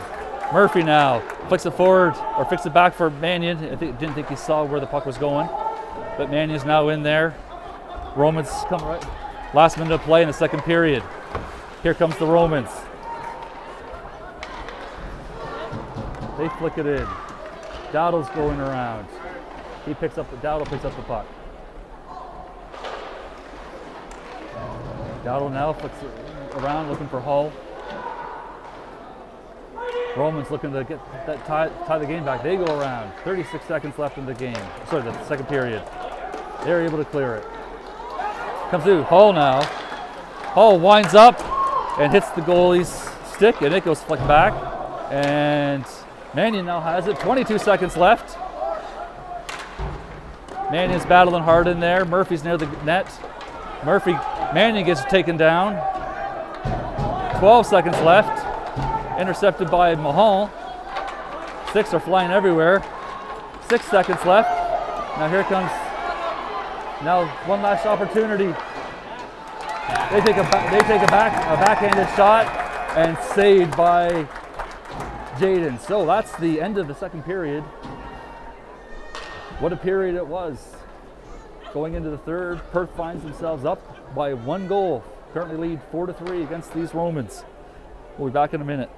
Murphy now flicks it forward, or flicks it back for Mannion. Didn't think he saw where the puck was going, but Mannion's now in there. Romans come right. Last minute of play in the second period. Here comes the Romans. They flick it in. Dowdle's going around. Dowdle picks up the puck. Dowdle now flicks it around looking for Hull. Romans looking to get that tie the game back. They go around. 36 seconds left in the game. Sorry, the second period. They're able to clear it. Comes through. Hall now. Hall winds up and hits the goalie's stick, and it goes flicked back. And Mannion now has it. 22 seconds left. Mannion's battling hard in there. Murphy's near the net. Mannion gets taken down. 12 seconds left. Intercepted by Mahal. Sticks are flying everywhere. 6 seconds left. Now here comes, now one last opportunity. They take a backhanded shot and saved by Jaden. So that's the end of the second period. What a period it was. Going into the third, Perth finds themselves up by 1 goal. Currently lead 4-3 against these Romans. We'll be back in a minute.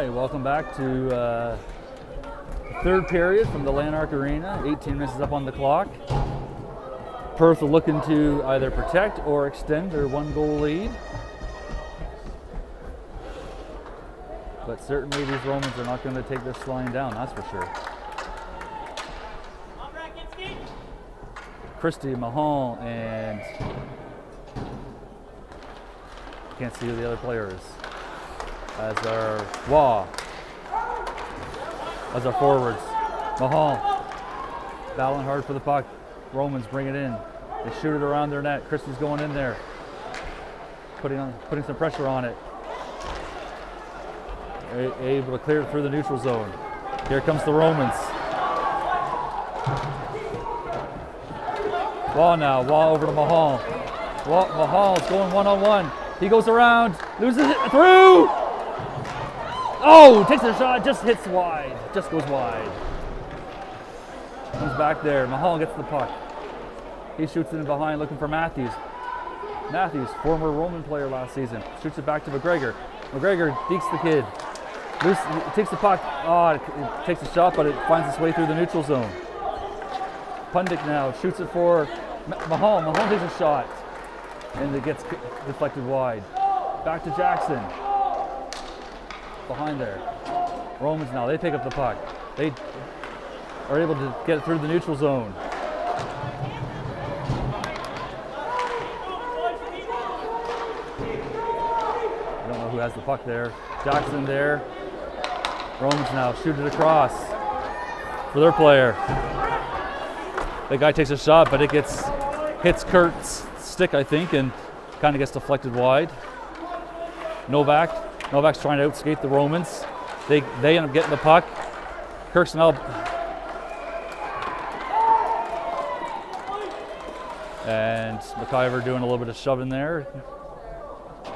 Welcome back to the third period from the Lanark Arena. 18 minutes is up on the clock. Perth are looking to either protect or extend their 1-goal lead. But certainly these Romans are not going to take this line down, that's for sure. Christie, Mahal, and can't see who the other player is. As our as our forwards. Mahal battling hard for the puck. Romans bring it in. They shoot it around their net. Christie's going in there, putting some pressure on it. Able to clear it through the neutral zone. Here comes the Romans. Wall over to Mahal. Mahal's going one-on-one. He goes around, loses it through. Oh, takes a shot, just hits wide, just goes wide. Comes back there, Mahal gets the puck. He shoots it in behind looking for Matthews. Matthews, former Roman player last season, shoots it back to McGregor. McGregor dekes the kid. Takes the puck, it takes a shot, but it finds its way through the neutral zone. Pundik now shoots it for Mahal. Mahal takes a shot, and it gets deflected wide. Back to Jackson. Behind there. Romans now, they pick up the puck. They are able to get it through the neutral zone. I don't know who has the puck there. Jackson there. Romans now shoot it across for their player. The guy takes a shot, but it hits Kurt's stick, I think, and kind of gets deflected wide. Novak's trying to outskate the Romans. They end up getting the puck. Kirk's now, and McIver doing a little bit of shoving there,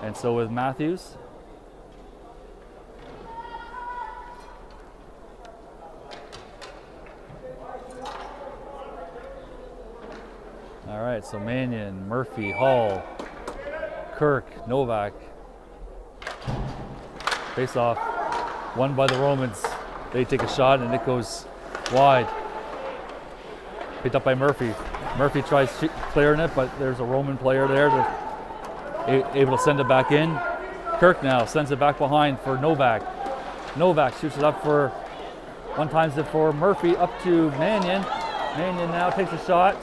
and so with Matthews. All right, so Mannion, Murphy, Hall, Kirk, Novak. Face off, won by the Romans. They take a shot and it goes wide. Picked up by Murphy. Murphy tries clearing it, but there's a Roman player there that's able to send it back in. Kirk now sends it back behind for Novak. Novak shoots it up for, one-times it for Murphy, up to Mannion. Mannion now takes a shot,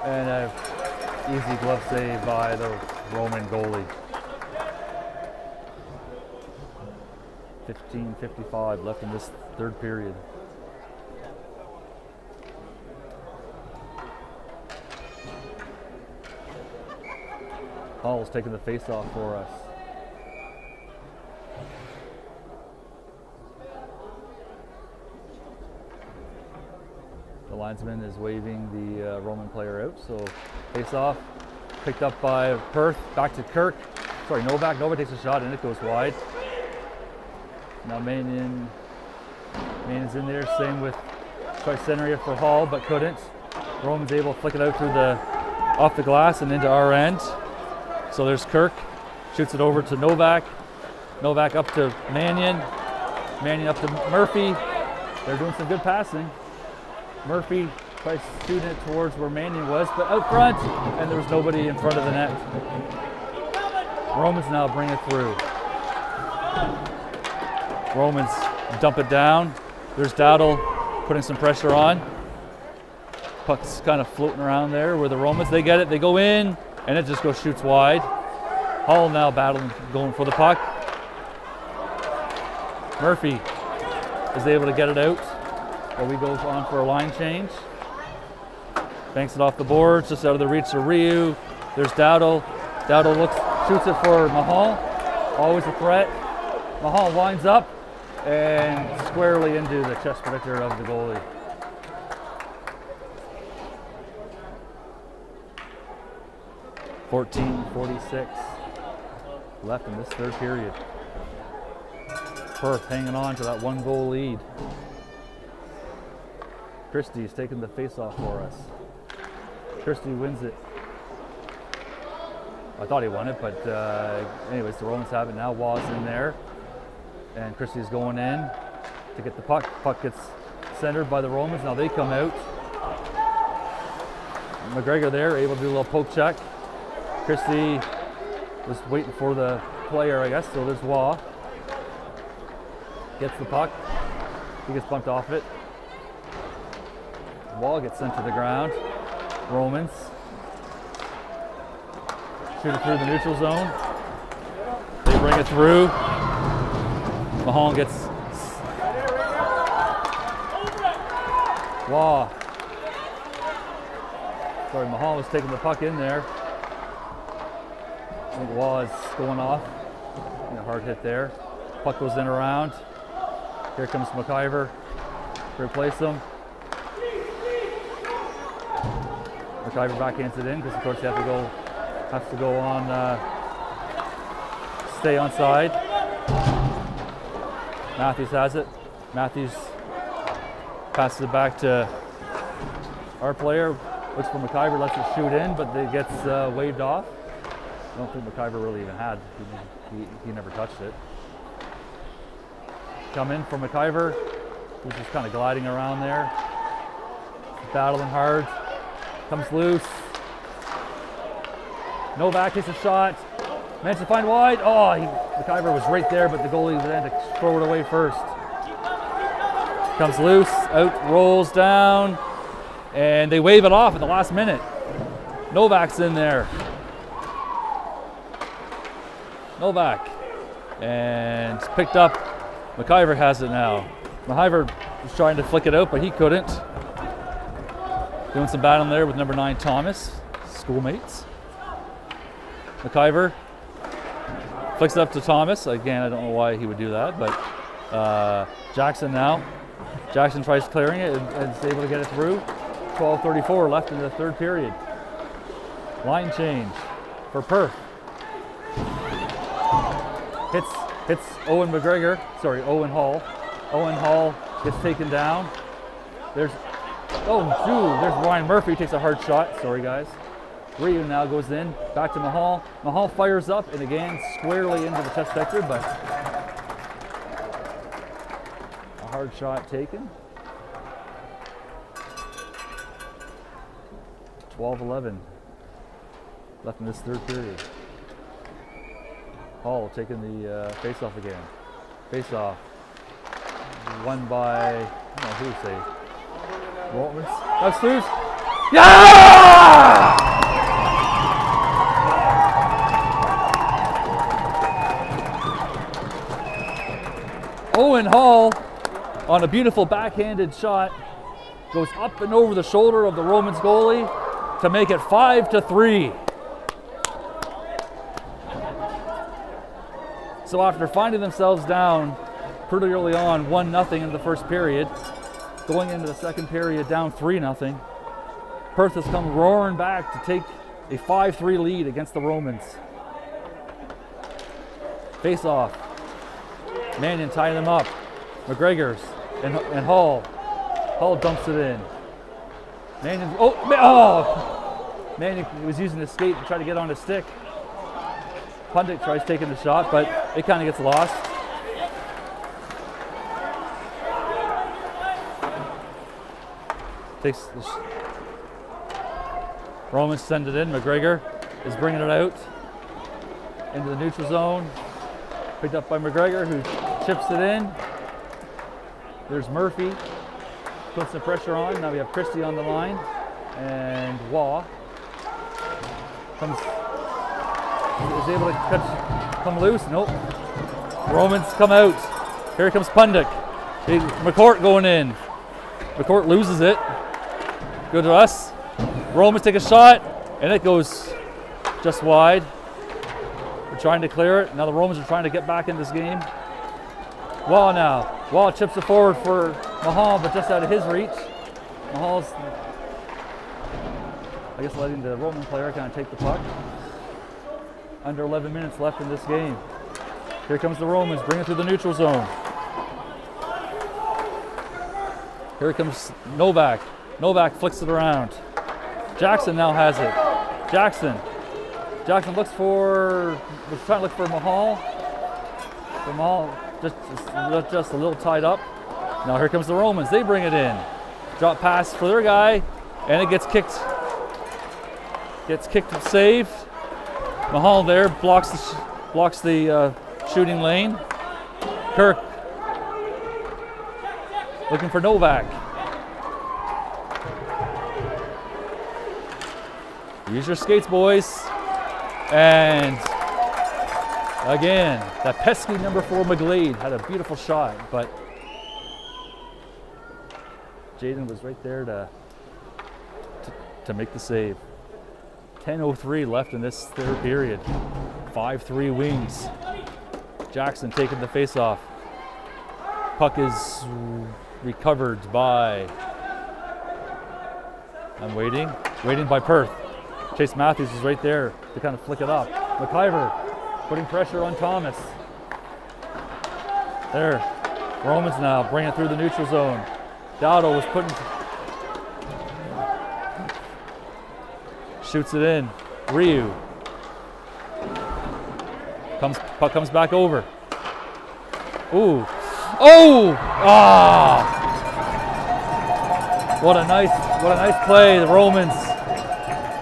and an easy glove save by the Roman goalie. 15:55 left in this third period. Hall's taking the face-off for us. The linesman is waving the Roman player out, so face-off picked up by Perth, back to Kirk. Sorry, Novak. Novak takes a shot and it goes wide. Now Manion's in there, same with try centering it for Hall, but couldn't. Roman's able to flick it out through off the glass and into our end. So there's Kirk, shoots it over to Novak. Novak up to Manion. Manion up to Murphy. They're doing some good passing. Murphy tries shooting it towards where Manion was, but out front, and there was nobody in front of the net. Romans now bring it through. Romans dump it down. There's Dowdle putting some pressure on. Puck's kind of floating around there where the Romans, they get it, they go in, and it just goes shoots wide. Hall now battling, going for the puck. Murphy is able to get it out. While we go on for a line change. Banks it off the boards, just out of the reach of Ryu. There's Dowdle. Dowdle shoots it for Mahal. Always a threat. Mahal winds up and squarely into the chest protector of the goalie. .46 left in this third period. Perth hanging on to that 1-goal lead. Christie's taking the face-off for us. Christie wins it. I thought he won it, but anyways, the Romans have it now. Waugh's in there, and Christie's going in to get the puck. Puck gets centered by the Romans. Now they come out. McGregor there, able to do a little poke check. Christie was waiting for the player, I guess, so there's Waugh. Gets the puck. He gets bumped off it. Waugh gets sent to the ground. Romans shoot it through the neutral zone. They bring it through. Mahal gets Waugh. Sorry, Mahal was taking the puck in there. I think Waugh is going off. A hard hit there. Puck goes in around. Here comes McIver to replace him. McIver backhands it in because of course you have to go on, stay on side. Matthews has it. Matthews passes it back to our player. Looks for McIver, lets it shoot in, but it gets waved off. I don't think McIver really even had. He never touched it. Come in for McIver, who's just kind of gliding around there. Battling hard. Comes loose. Novak takes a shot. Managed to find wide. Oh, McIver was right there, but the goalie had to throw it away first. Comes loose, out, rolls down, and they wave it off at the last minute. Novak's in there. Novak. And it's picked up. McIver has it now. McIver was trying to flick it out, but he couldn't. Doing some battling there with number 9, Thomas, schoolmates. McIver flicks it up to Thomas. Again, I don't know why he would do that, but Jackson now. Jackson tries clearing it and is able to get it through. 12:34 left in the third period. Line change for Perth. Hits Owen Hall. Owen Hall gets taken down. There's Ryan Murphy, takes a hard shot. Sorry, guys. Ryu now goes in, back to Mahal. Mahal fires up, and again, squarely into the chest protector, but a hard shot taken. 12:11 left in this third period. Hall taking the face-off again. Face-off. Won by, I don't know who would say. Romans. That's loose. Yeah! Owen Hall on a beautiful backhanded shot goes up and over the shoulder of the Romans goalie to make it 5-3. So after finding themselves down pretty early on, 1-0 in the first period, going into the second period down 3-0, Perth has come roaring back to take a 5-3 lead against the Romans. Face off. Mannion tying them up. McGregor's and Hall. Hall dumps it in. Mannion, Mannion was using his skate to try to get on his stick. Pundit tries taking the shot, but it kind of gets lost. Takes the Romans send it in. McGregor is bringing it out into the neutral zone. Picked up by McGregor, who chips it in. There's Murphy. Puts some pressure on. Now we have Christie on the line. And Waugh is able to come loose. Nope. Romans come out. Here comes Pundick. McCourt going in. McCourt loses it. Good to us. Romans take a shot, and it goes just wide. We're trying to clear it. Now the Romans are trying to get back in this game. Waugh now. Waugh chips it forward for Mahal, but just out of his reach. Mahal's, I guess, letting the Roman player kind of take the puck. Under 11 minutes left in this game. Here comes the Romans, bring it through the neutral zone. Here comes Novak. Novak flicks it around. Jackson now has it. Jackson was trying to look for Mahal. So Mahal just a little tied up. Now here comes the Romans. They bring it in. Drop pass for their guy, and it gets kicked. Saved. Mahal there blocks the shooting lane. Kirk looking for Novak. Use your skates, boys. And again, that pesky number 4 McGlade had a beautiful shot, but Jaden was right there to make the save. 10:03 left in this third period. 5-3 Wings. Jackson taking the face-off. Puck is recovered by, I'm waiting by Perth. Chase Matthews is right there to kind of flick it up. McIver putting pressure on Thomas. There, Romans now bring it through the neutral zone. Dowdo was shoots it in. Ryu. Puck comes back over. Ooh. Oh! Ah! What a nice play. The Romans.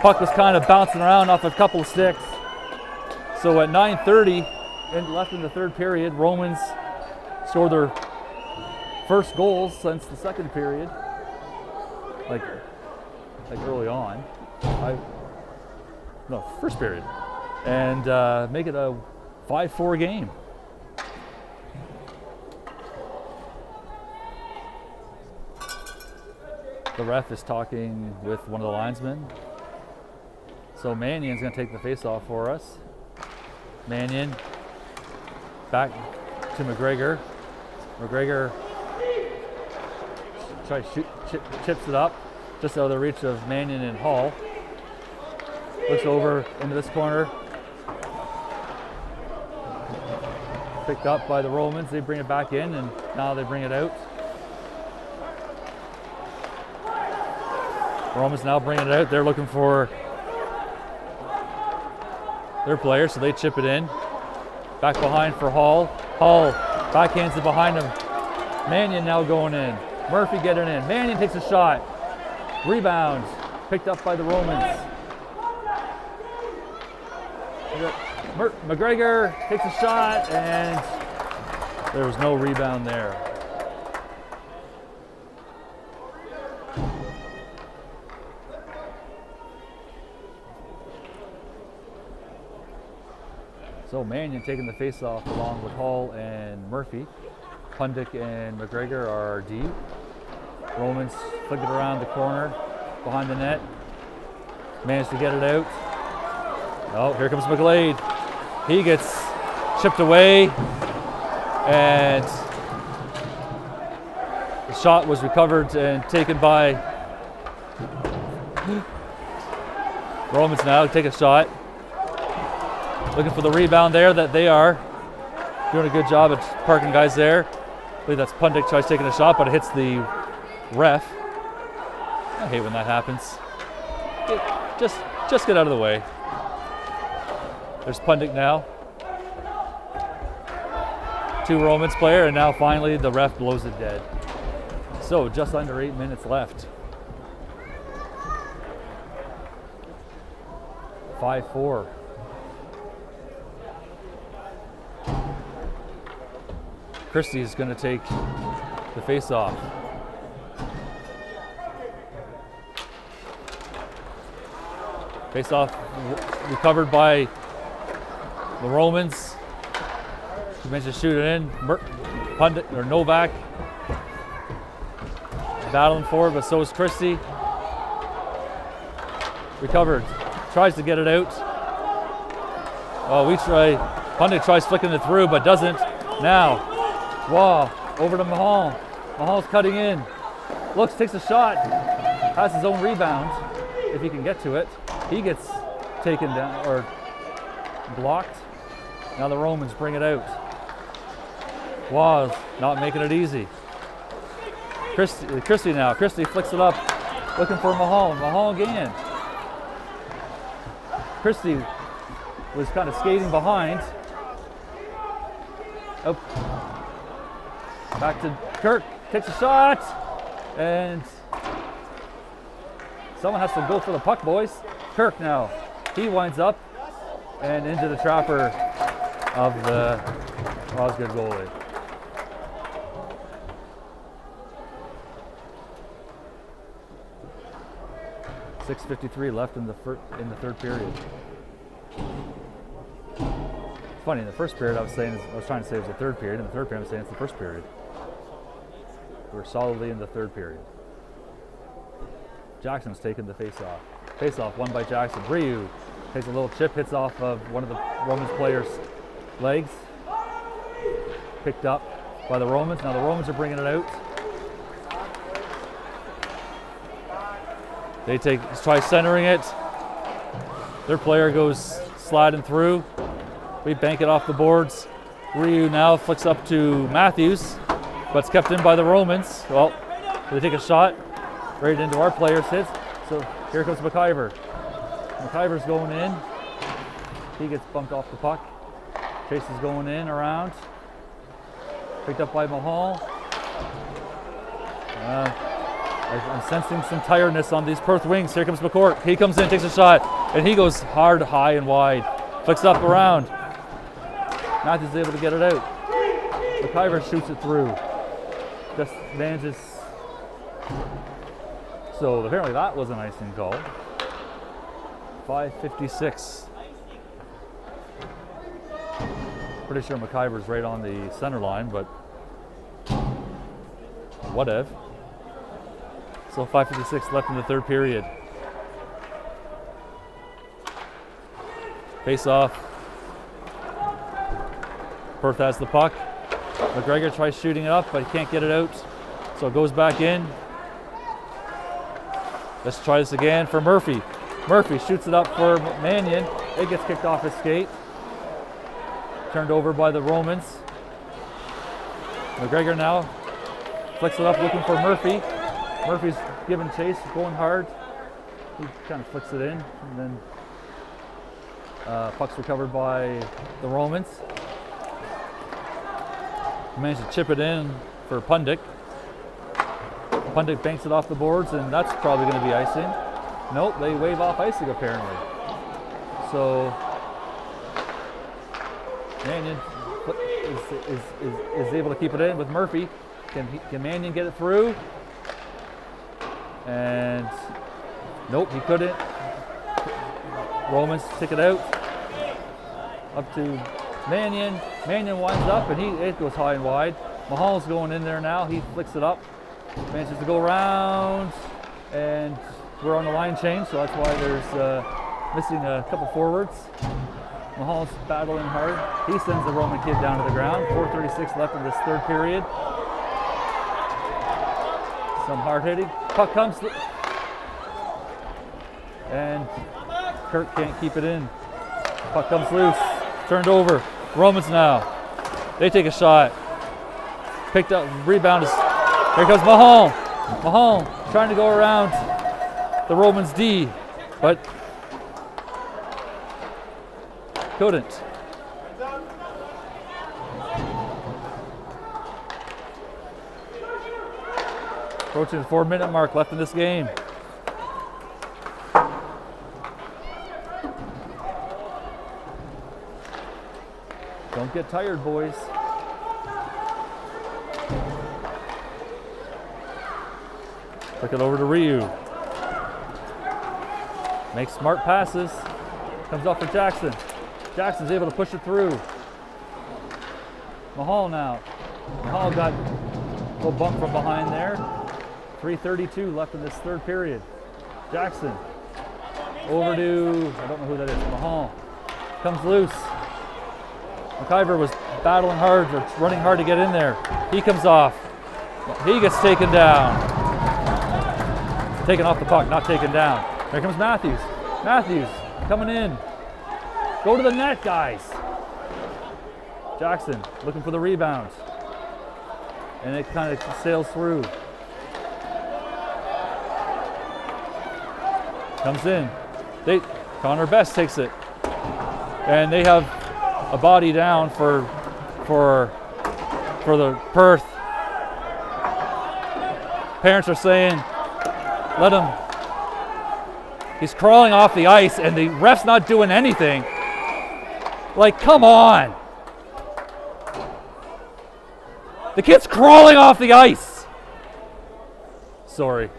Puck was kind of bouncing around off a couple of sticks. So at 9:30 left in the third period, Romans scored their first goals since the second period. Like early on. First period. And make it a 5-4 game. The ref is talking with one of the linesmen. So Mannion's going to take the face-off for us. Mannion back to McGregor. McGregor chips it up just out of the reach of Mannion and Hall. Looks over into this corner. Picked up by the Romans. They bring it back in, and now they bring it out. The Romans now bring it out. They're looking for their player, so they chip it in. Back behind for Hall. Hall backhands it behind him. Mannion now going in. Murphy getting in. Mannion takes a shot. Rebound. Picked up by the Romans. McGregor takes a shot, and there was no rebound there. So Mannion taking the face-off along with Hall and Murphy. Pundick and McGregor are deep. Romans flick it around the corner behind the net. Managed to get it out. Oh, here comes McGlade. He gets chipped away, and the shot was recovered and taken by Romans. Now take a shot, looking for the rebound there. That they are doing a good job at parking guys there. I believe that's Pundick tries taking a shot, but it hits the ref. I hate when that happens. Just get out of the way. There's Pundick now. 2 Romans player, and now finally the ref blows it dead. So just under 8 minutes left. 5-4. Christie is going to take the face-off. Face-off recovered by the Romans. He managed to shoot it in. Pundick or Novak battling for it, but so is Christie. Recovered. Tries to get it out. Oh, Pundick tries flicking it through, but doesn't. Now, wow, over to Mahal. Mahal's cutting in. Looks, takes a shot. Has his own rebound, if he can get to it. He gets taken down, or blocked. Now the Romans bring it out. Wow, not making it easy. Christie now. Christie flicks it up, looking for Mahal. Mahal again. Christie was kind of skating behind. Oh. Back to Kirk. Takes a shot. And someone has to go for the puck, boys. Kirk now. He winds up and into the trapper of the Osgoode goalie. .6:53 left in the third period. It's funny, in the first period I was trying to say it was the third period. In the third period I'm saying it's the first period. We're solidly in the third period. Jackson's taking the face-off. Face-off won by Jackson. Ryu takes a little chip, hits off of one of the Romans players' legs. Picked up by the Romans. Now the Romans are bringing it out. They try centering it. Their player goes sliding through. We bank it off the boards. Ryu now flicks up to Matthews, but it's kept in by the Romans. Well, they take a shot right into our player's hits. So here comes McIver. McIver's going in. He gets bumped off the puck. Chase is going in around. Picked up by Mahal. I'm sensing some tiredness on these Perth Wings. Here comes McCourt. He comes in, takes a shot, and he goes hard, high, and wide. Flicks up around. Matthews is able to get it out. McIver shoots it through. Just manages. So apparently that was an icing call. 5:56. Pretty sure McIver's right on the center line, but whatever. So 5:56 left in the third period. Face off. Perth has the puck. McGregor tries shooting it up, but he can't get it out. So it goes back in. Let's try this again for Murphy. Murphy shoots it up for Mannion. It gets kicked off his skate. Turned over by the Romans. McGregor now flicks it up looking for Murphy. Murphy's giving chase, going hard. He kind of flicks it in, and then puck's recovered by the Romans. Managed to chip it in for Pundick. Pundick banks it off the boards, and that's probably going to be icing. Nope, they wave off icing apparently. So Mannion is able to keep it in with Murphy. Can Mannion get it through? And nope, he couldn't. Romans stick it out. Up to Mannion. Mannion winds up, and it goes high and wide. Mahal's going in there now. He flicks it up. Manages to go around, and we're on the line change, so that's why there's missing a couple forwards. Mahall's battling hard. He sends the Roman kid down to the ground. 4:36 left in this third period. Some hard hitting. Puck comes. And Kirk can't keep it in. Puck comes loose. Turned over. Romans now. They take a shot. Picked up. Rebound. Here comes Mahal. Mahal trying to go around the Romans D, but couldn't. Approaching the 4-minute mark left in this game. Don't get tired, boys. Flick it over to Ryu. Makes smart passes. Comes off for Jackson. Jackson's able to push it through. Mahal now. Mahal got a little bump from behind there. 3:32 left in this third period. Jackson over to, I don't know who that is, Mahal. Comes loose. McIver was battling hard, or running hard to get in there. He comes off. He gets taken down. Taken off the puck, not taken down. Here comes Matthews. Matthews coming in. Go to the net, guys. Jackson looking for the rebound. And it kind of sails through. Comes in. Connor Best takes it. And they have a body down for the Perth. Parents are saying, let him. He's crawling off the ice and the ref's not doing anything. Like, come on. The kid's crawling off the ice. Sorry.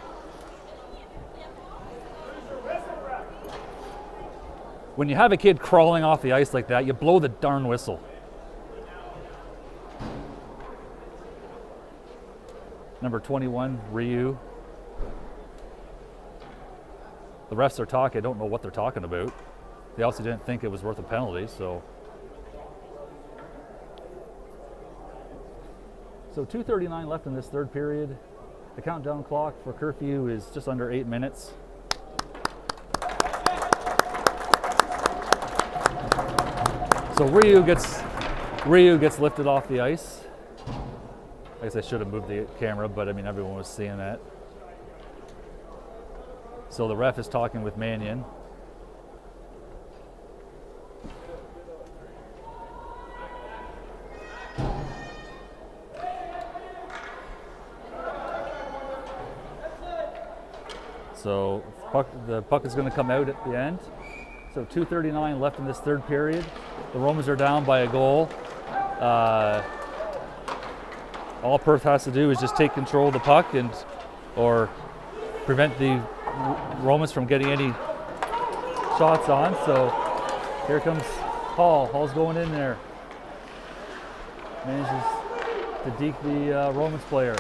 When you have a kid crawling off the ice like that, you blow the darn whistle. Number 21, Ryu. The refs are talking. I don't know what they're talking about. They also didn't think it was worth a penalty, so 2:39 left in this third period. The countdown clock for curfew is just under 8 minutes. So Ryu gets lifted off the ice. I guess I should have moved the camera, but I mean everyone was seeing that. So the ref is talking with Mannion. So the puck is going to come out at the end. So 2:39 left in this third period. The Romans are down by a goal. All Perth has to do is just take control of the puck or prevent the Romans from getting any shots on. So here comes Hall. Hall's going in there. Manages to deke the Romans player.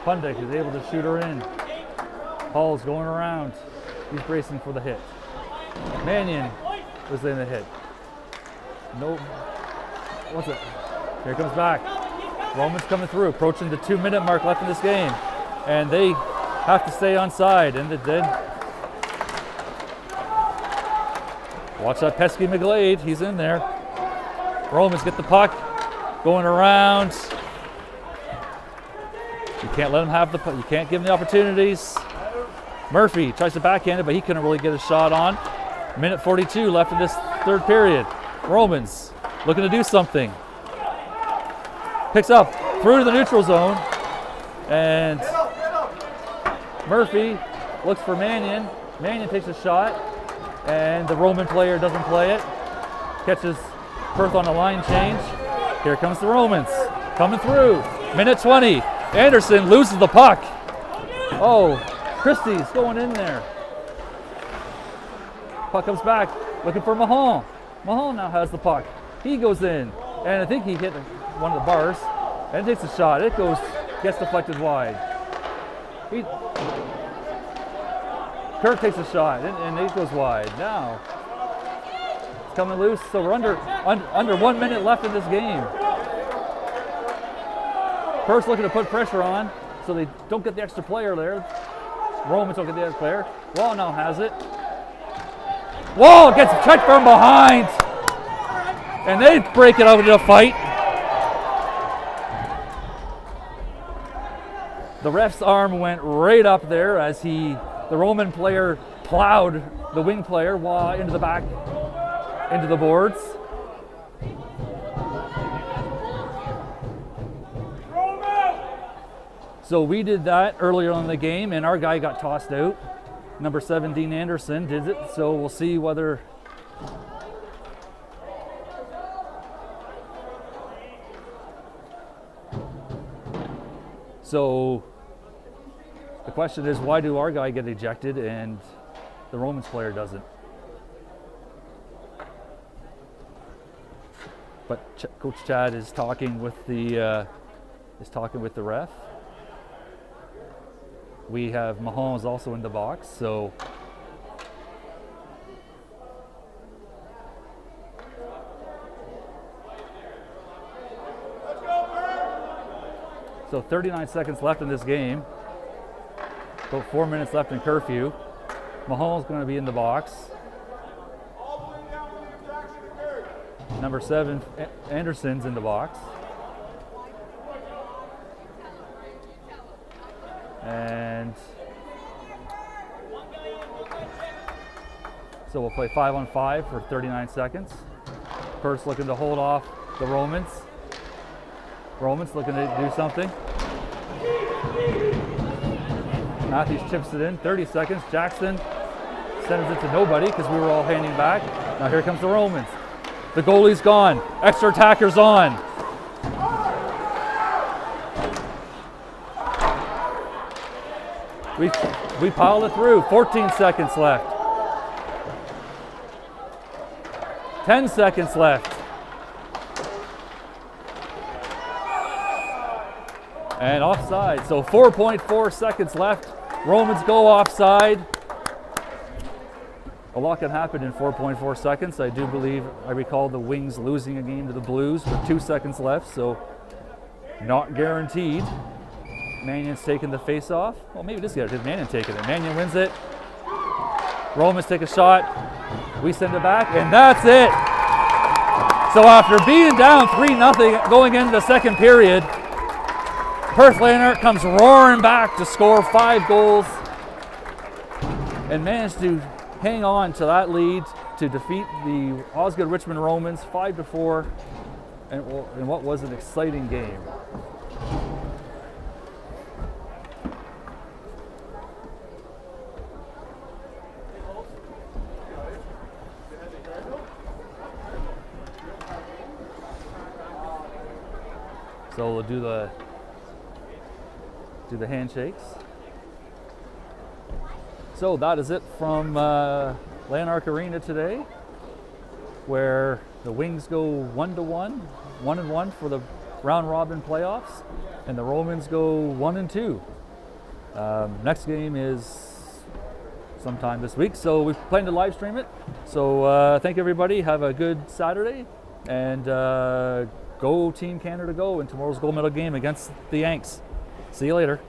Pundek is able to shoot her in. Hall's going around. He's bracing for the hit. Mannion was in the hit. No. What's it? Here comes back. Romans coming through, approaching the 2-minute mark left in this game. And they have to stay onside, and they did. Watch that pesky McGlade, he's in there. Romans get the puck, going around. You can't let him have the puck, you can't give him the opportunities. Murphy tries to backhand it, but he couldn't really get a shot on. Minute 42 left in this third period. Romans looking to do something. Picks up through to the neutral zone, and Murphy looks for Mannion. Mannion takes a shot, and the Roman player doesn't play it. Catches Perth on a line change. Here comes the Romans coming through. Minute 20. Anderson loses the puck. Oh, Christie's going in there. Puck comes back, looking for Mahal. Mahal now has the puck. He goes in, and I think he hit one of the bars, and takes a shot. It gets deflected wide. Kirk takes a shot, and it goes wide. Now, coming loose. So we're under 1 minute left in this game. Perth's looking to put pressure on so they don't get the extra player there. Romans don't get the extra player. Wall now has it. Wall gets checked from behind. And they break it out into a fight. The ref's arm went right up there as the Roman player plowed the wing player into the back, into the boards. So we did that earlier in the game, and our guy got tossed out. Number 7, Dean Anderson, did it. So we'll see whether. So the question is, why do our guy get ejected and the Romans player doesn't? But Coach Chad is talking with the ref. We have Mahomes also in the box, so So 39 seconds left in this game. About 4 minutes left in curfew. Mahomes going to be in the box. Number 7, Anderson's in the box. And so we'll play 5-on-5 for 39 seconds. Perth's looking to hold off the Romans. Romans looking to do something. Matthews chips it in, 30 seconds. Jackson sends it to nobody because we were all handing back. Now here comes the Romans. The goalie's gone. Extra attacker's on. We piled it through. 14 seconds left. 10 seconds left. And offside. So 4.4 seconds left. Romans go offside. A lot can happen in 4.4 seconds. I do believe I recall the Wings losing a game to the Blues with 2 seconds left, so not guaranteed. Mannion's taking the face off. Well, maybe this guy did. Mannion taking it. Mannion wins it. Romans take a shot. We send it back, and that's it. So after being down 3-0 going into the second period, Perth Lanark comes roaring back to score 5 goals and managed to hang on to that lead to defeat the Osgoode Richmond Romans 5-4 in what was an exciting game. So we'll do the handshakes. So that is it from Lanark Arena today, where the Wings go 1-1, 1-1 for the round robin playoffs, and the Romans go 1-2. Next game is sometime this week, so we plan to live stream it. So thank you everybody. Have a good Saturday, and go Team Canada, go in tomorrow's gold medal game against the Yanks. See you later.